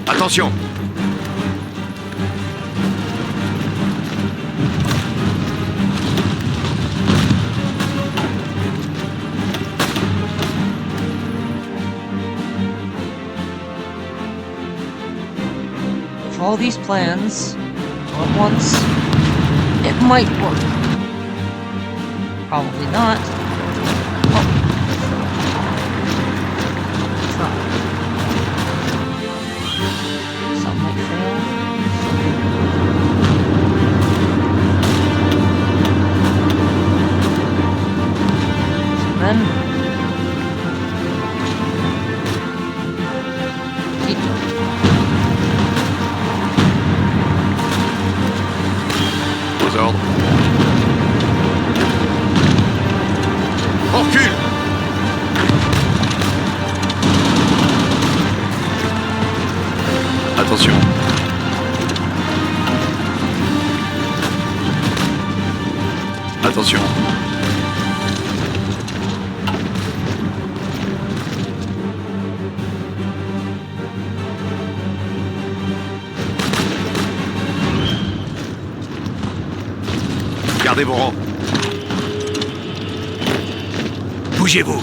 Attention. If all these plans all at once, it might work. Probably not. Oh. Try. Some might fail. So then, keep going. Aux ordres. On recule. Attention. Gardez vos rangs. Bougez-vous.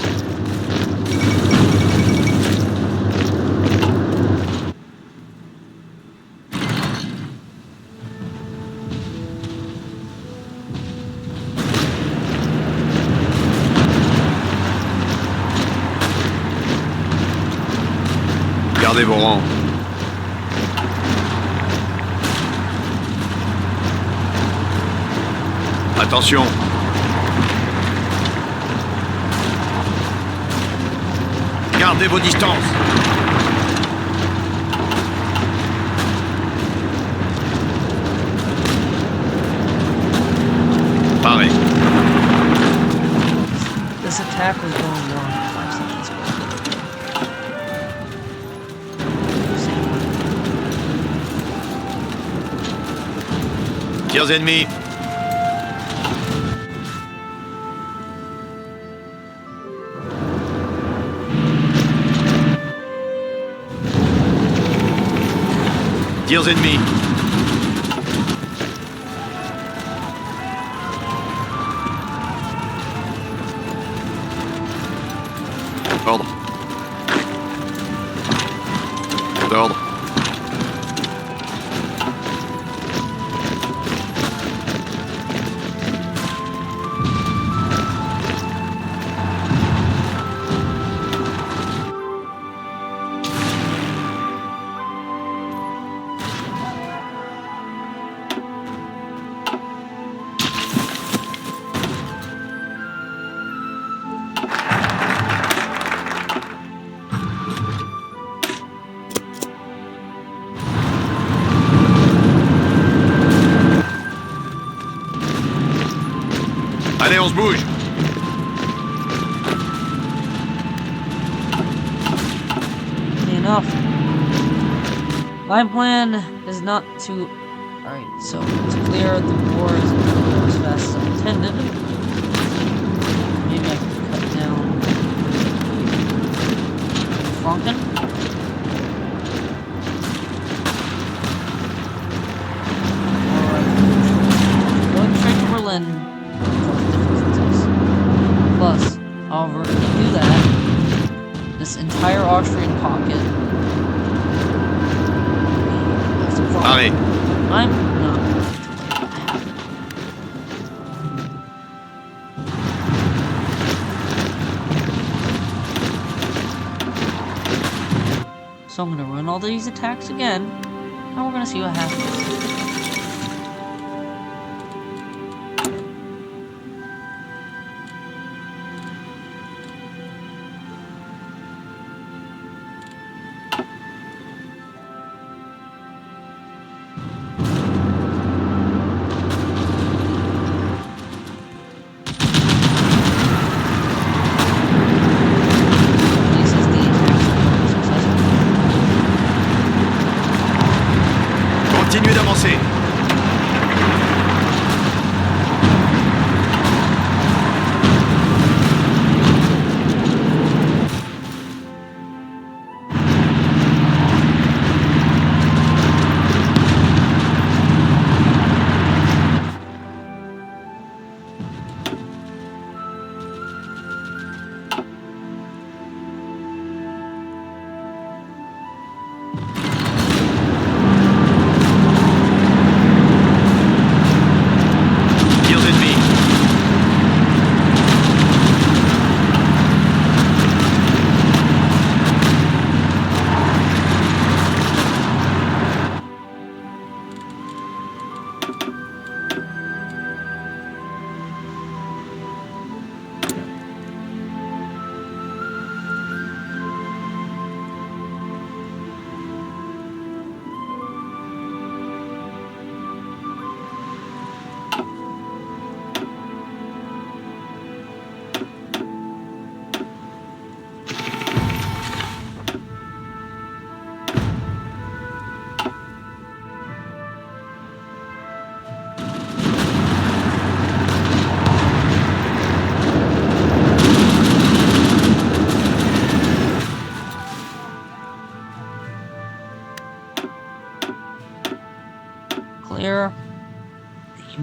Gardez vos rangs. Attention. Gardez vos distances. Parez. This attack was going wrong 5 seconds ago. Tirs ennemis. Tirs ennemis. Ordre. Ordre. Allez, on se bouge. Enough. My plan is not to... Alright, so to clear the wars as fast as I intended. Maybe I can cut down Franken. Or going straight to Berlin. Plus, however, if you do that, this entire Austrian pocket. Allez. I'm not going to let that happen. So I'm going to run all these attacks again, and we're going to see what happens. Continuez d'avancer.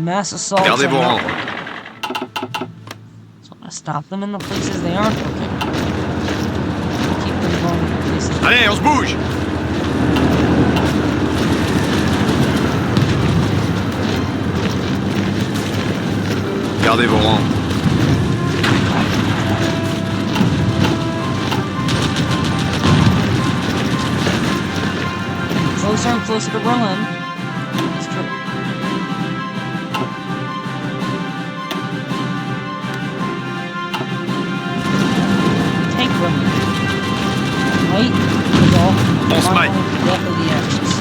mass assaults Gardez are vos not rangs. working. So I'm gonna stop them in the places they aren't working. Keep them going in the places. Allez, on se bouge! Gardez vos rangs. Closer and closer to Berlin. It's true. Take Berlin. Wait is all. On se maille. Death of the Axis.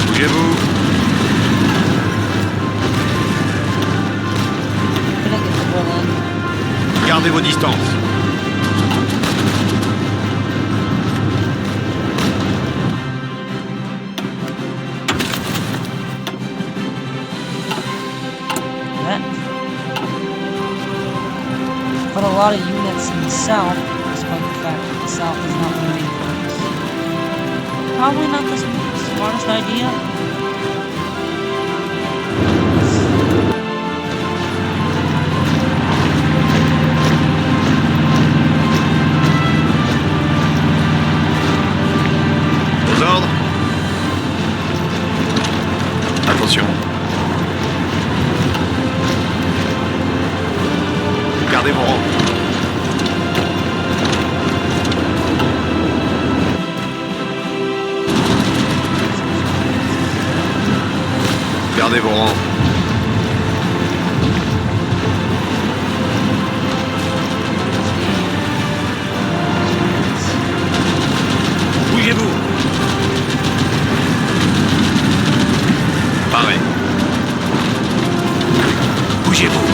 Bougez-vous. Gonna get to Berlin. Gardez vos distances. Put a lot of units in the south, despite the fact that the south is not the main focus. Probably not the smartest idea. Aux ordres. Attention. Gardez vos rangs. Gardez vos rangs. Bougez-vous. Paré. Bougez-vous.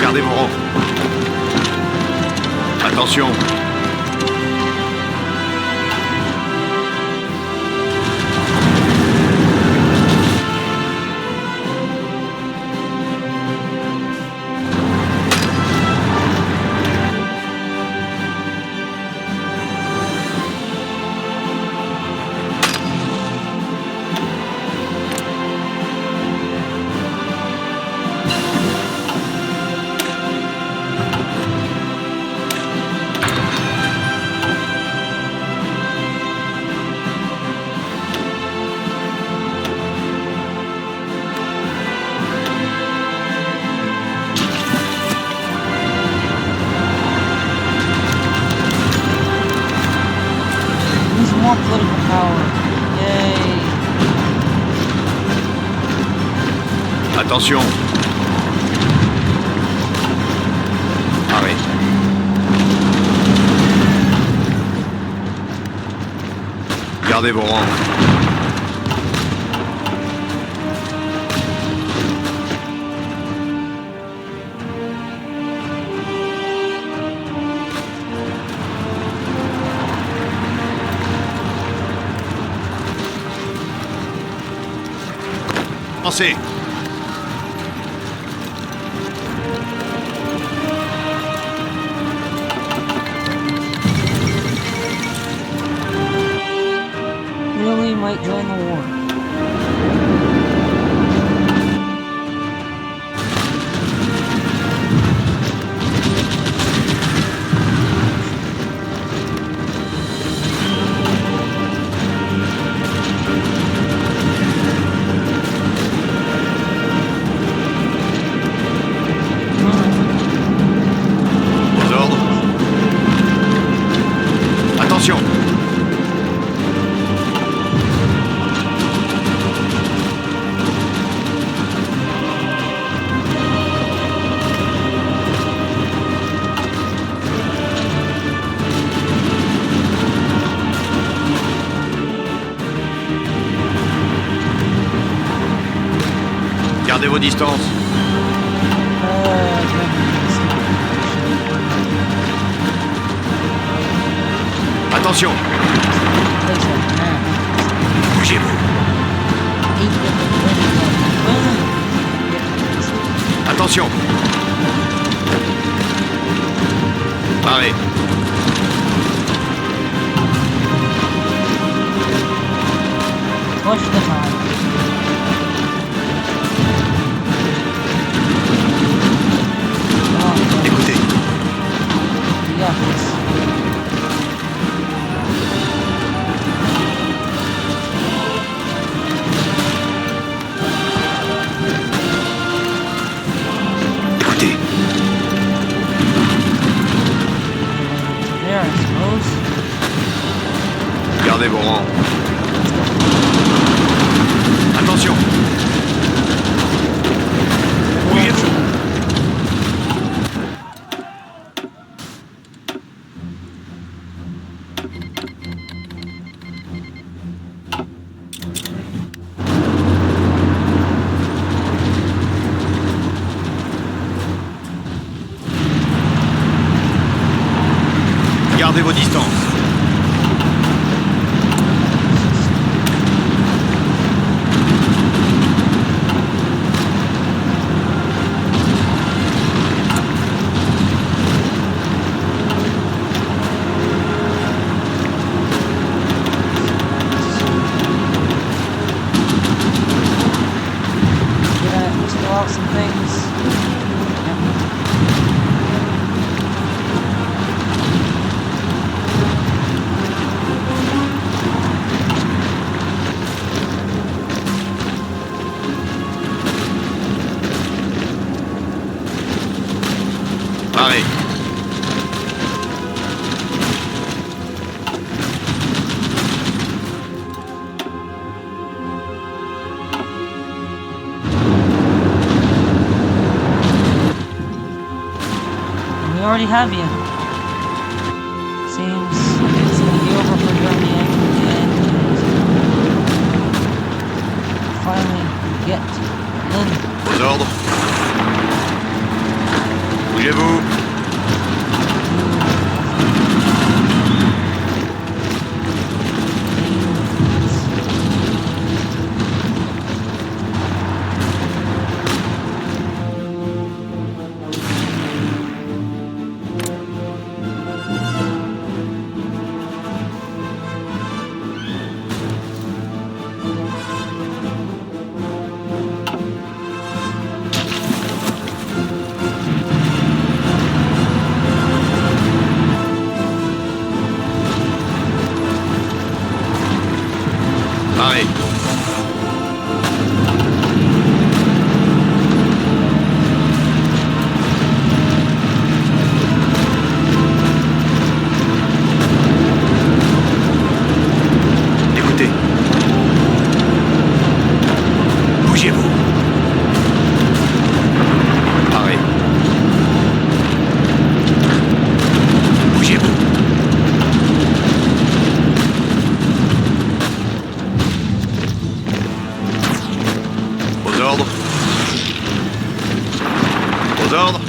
Gardez vos rangs. Attention. More political power. Yay. Attention. Arrête. Gardez vos rangs. Avancez. Italy might join the war. Aux ordres. Attention. Gardez vos distances. Attention. bunch of Bougez-vous. 8 different versions of the boom. Attention. Paré. Push the time. Écoutez. We got this. Écoutez. There, I suppose. Gardez vos rangs. Attention. Bougez-vous. Gardez vos distances. Gonna spill out some things. Paré. We already have you. Seems like it's gonna be over for Germany and finally get in. Aux ordres. Bougez-vous. Paré. Écoutez. Bougez-vous. Paré. Bougez-vous. Aux ordres. Aux ordres.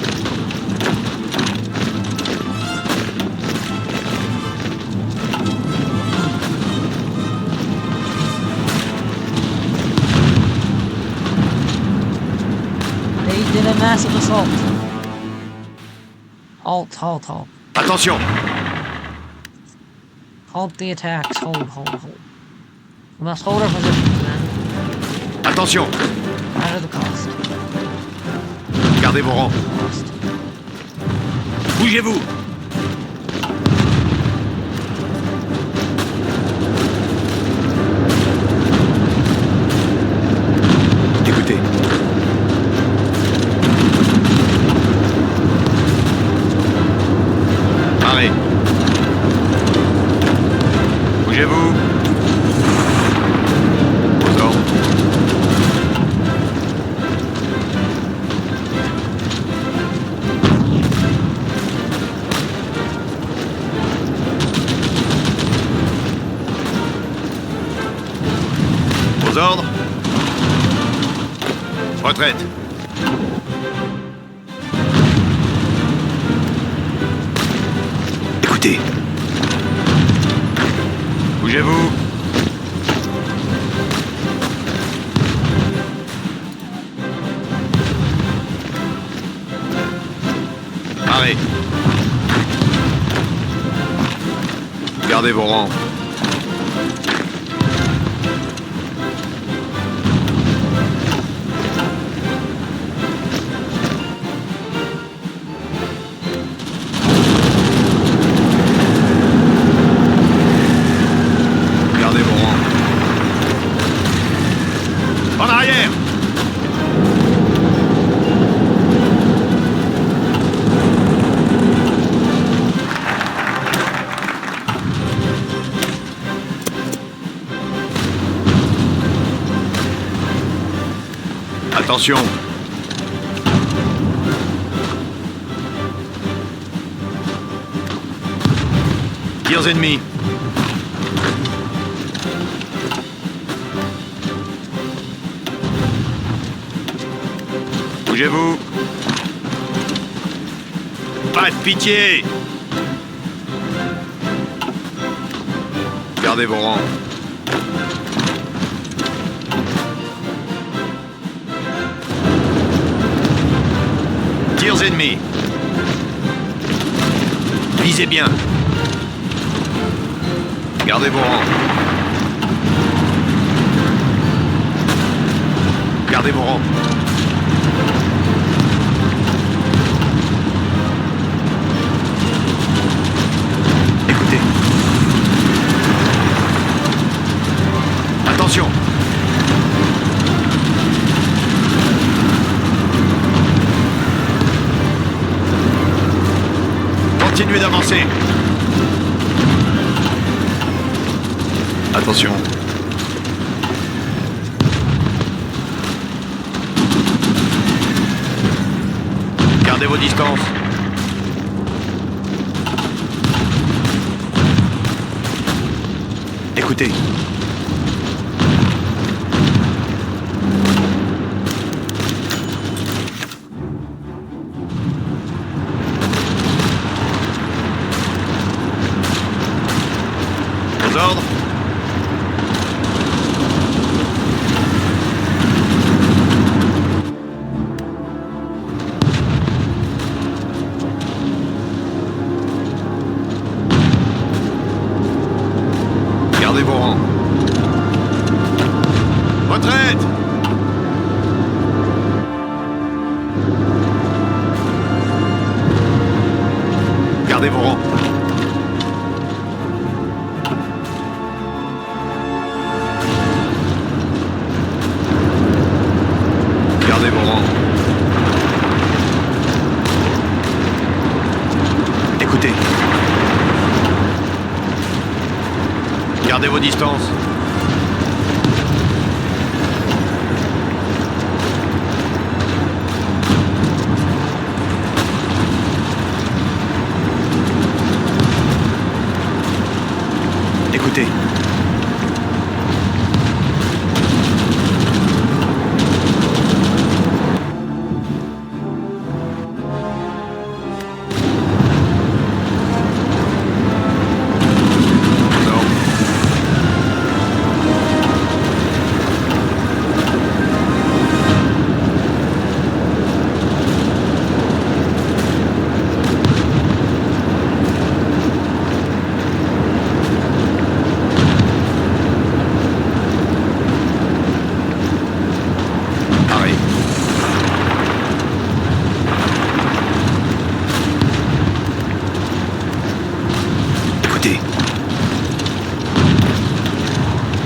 They did a massive assault. Halt. Attention. Halt the attacks. Hold. We must hold our positions, man. Attention. At the cost. Gardez vos rangs. Bougez-vous. Écoutez. Paré. Bougez-vous. Aux ordres. Aux ordres. Retraite. Écoutez. Bougez-vous. Arrêt. Gardez vos rangs. Gardez vos rangs. En arrière! Attention! Tirs ennemis! Bougez-vous! Pas de pitié! Gardez vos rangs. Tirs ennemis. Visez bien. Gardez vos rangs. Gardez vos rangs. Écoutez. Attention. Continuez d'avancer. Attention. Gardez vos distances. Écoutez. Aux ordres. Gardez vos rangs. Retraite! Gardez vos rangs. Gardez vos rangs. Écoutez. Gardez vos distances. Écoutez.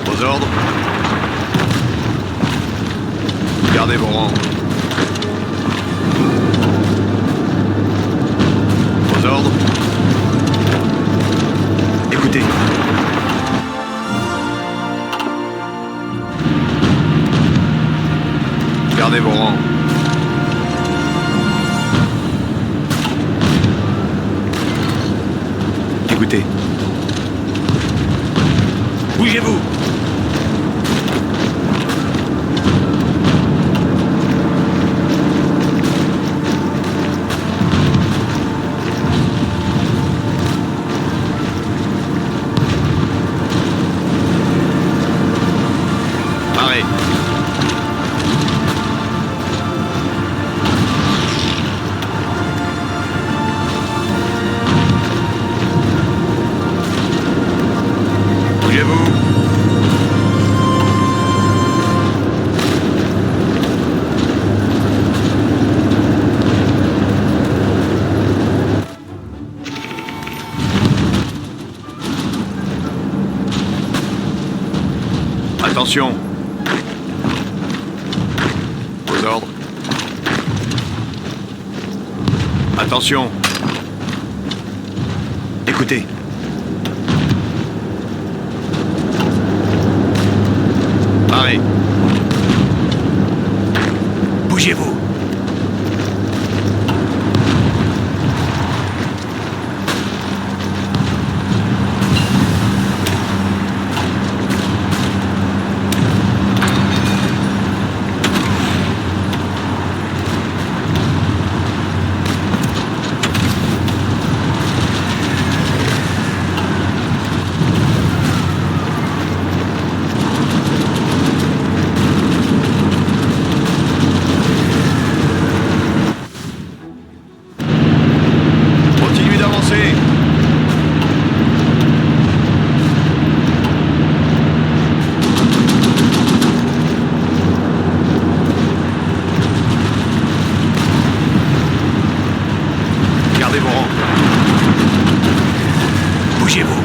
Aux ordres. Gardez vos rangs. Aux ordres. Écoutez. Gardez vos rangs. Écoutez. Bougez-vous! Attention. Aux ordres. Attention. Écoutez. Arrêt. Bougez-vous. Continuez d'avancer. Gardez vos rangs. Bougez-vous.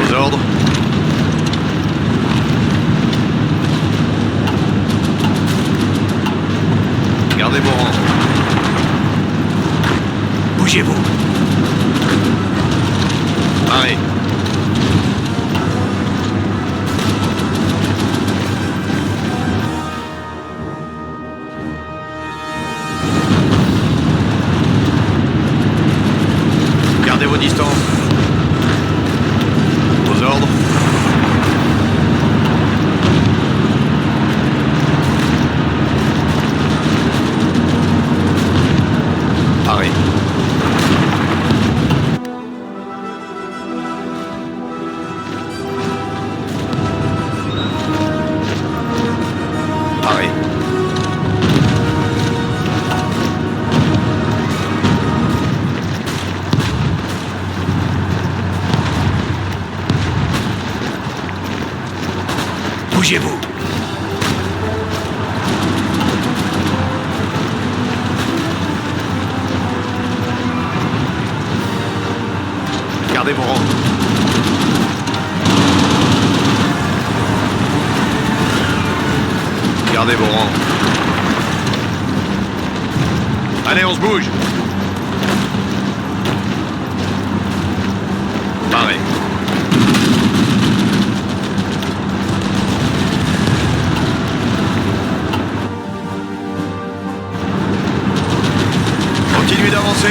Aux ordres. Gardez vos rangs. Bougez-vous. Arrêt. Gardez vos distances. Aux ordres. Arrêt. Arrêt. Bougez-vous. Gardez vos rangs. Gardez vos rangs. Allez, on se bouge. Arrêt. Continuez d'avancer.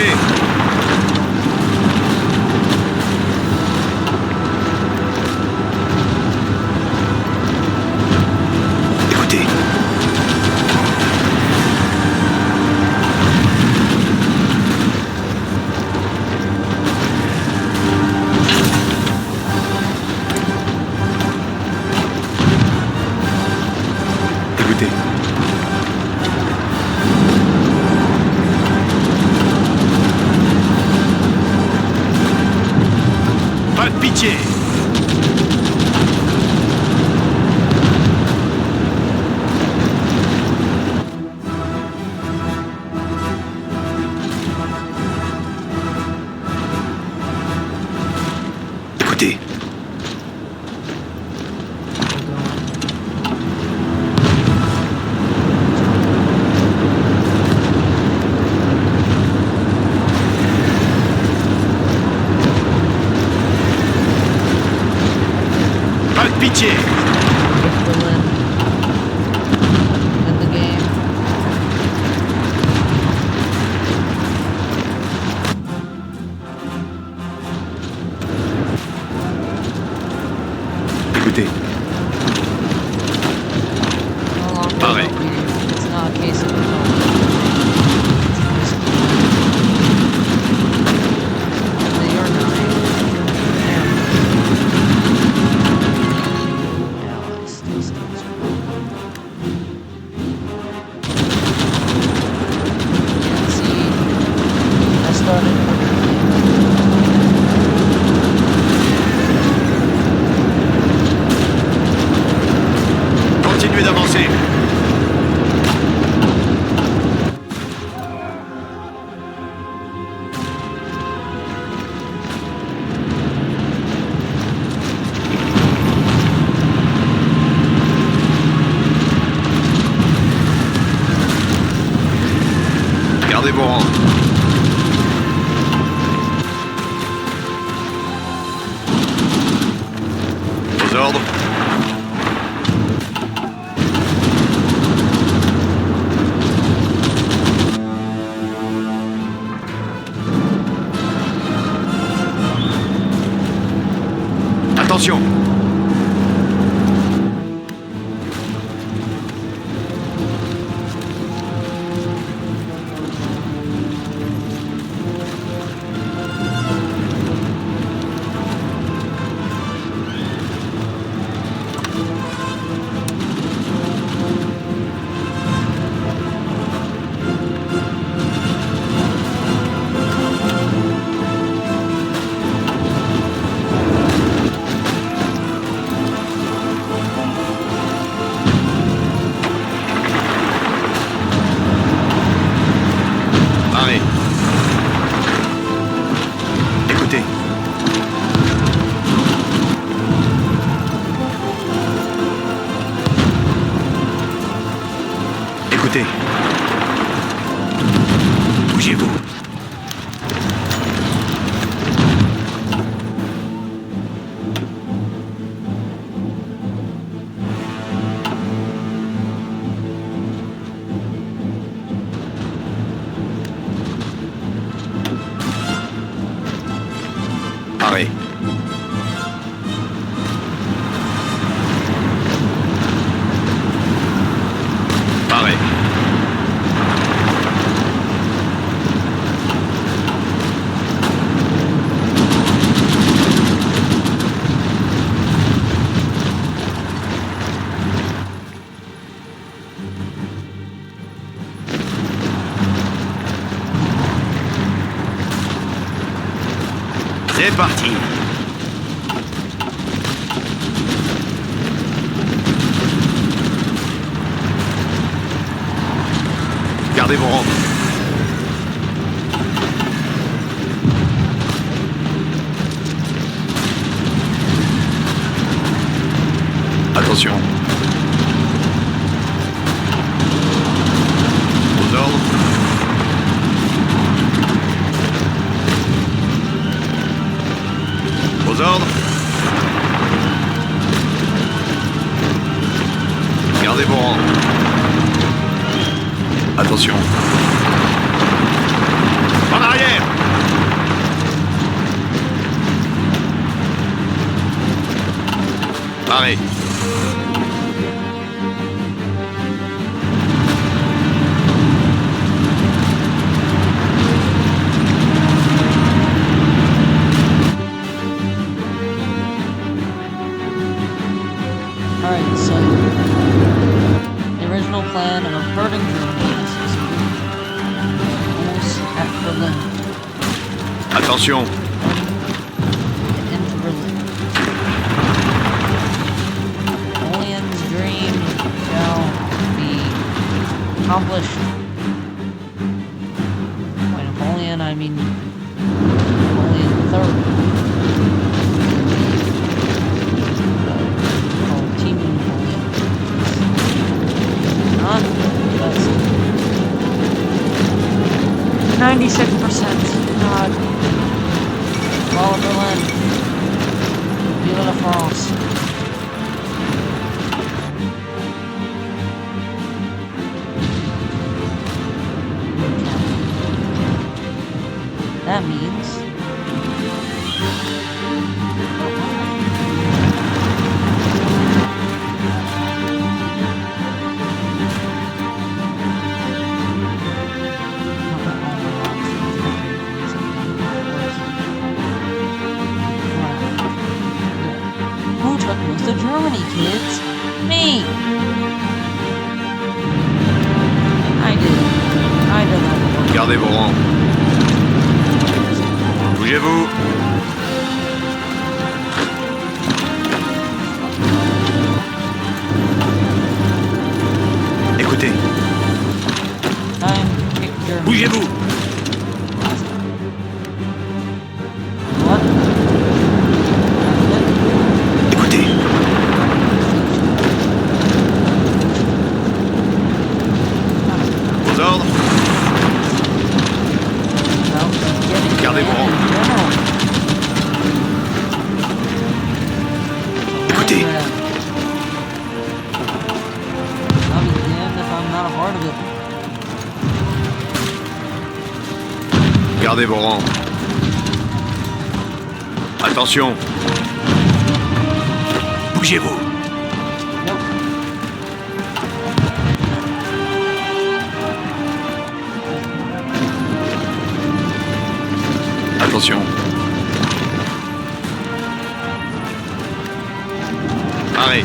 Écoutez. Écoutez. Pas de pitié. Écoutez. Pas de pitié. Villain in the game. Écoutez. No longer Arrêt. will be. It's not a case of you're dying. Yeah, it's still sounds yeah, see, I started Continuez d'avancer. Gardez vos rangs. Aux ordres. Attention. Arrêt. Écoutez. Écoutez. Bougez-vous. Arrêt. Arrêt. C'est parti. Gardez vos rangs. Attention. Aux ordres. Aux ordres. Gardez vos rangs. Attention. En arrière. Arrêt. Alright, so the original plan of hurting Germany is almost at Berlin. Attention. Into Berlin. Napoleon's dream shall be accomplished. By Napoleon, I mean Napoleon III. Not 96%. God. All of Berlin. Vive la France. That means to Germany, kids. Me. I did. I did that. Gardez vos rangs. Bougez-vous. Écoutez. Time to kick Germany. Bougez-vous. What? Écoutez. Aux ordres. part of it. Gardez vos rangs. Attention. Bougez-vous. Nope. Attention. Arrêt.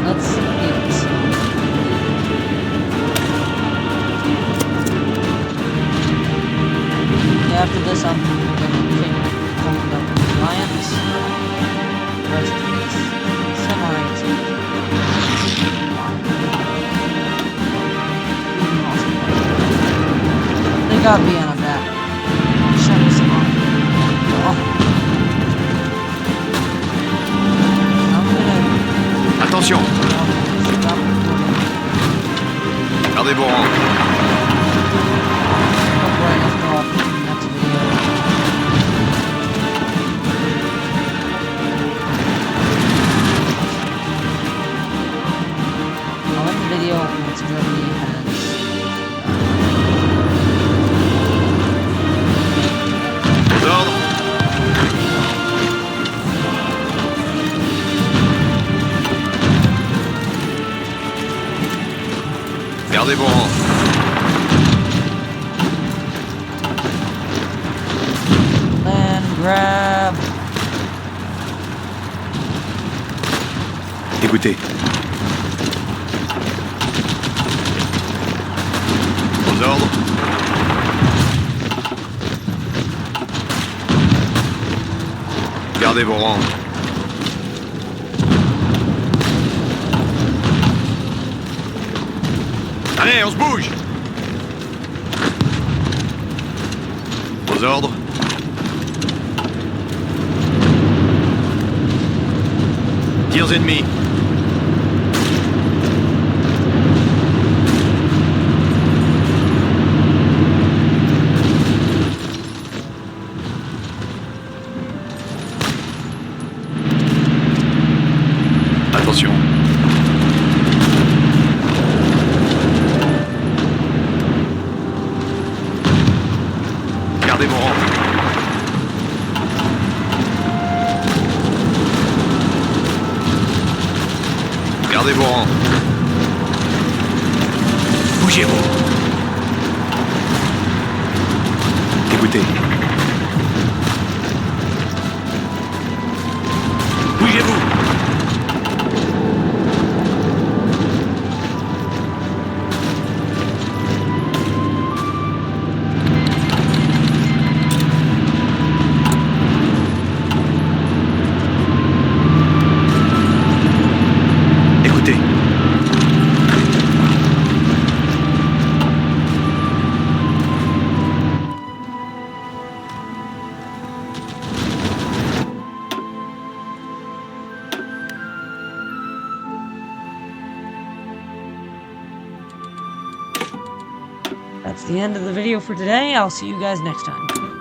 Let's eat. Yeah, after this, I'm gonna pick open up the Alliance. The rest of these semis. They got me on a back. Shut this off. Oh. I'm gonna Attention. stop recording. Gardez vos rangs. Don't worry, I'll go off in the next video. I'll end the video once Germany has Aux ordres. Gardez vos rangs. land grab. Écoutez. Aux ordres. Gardez vos rangs. Allez, on se bouge. Aux ordres. Tirs ennemis. Attention. Gardez vos rangs. Gardez vos rangs. Bougez-vous. Écoutez. Bougez-vous. Écoutez. That's the end of the video for today. I'll see you guys next time.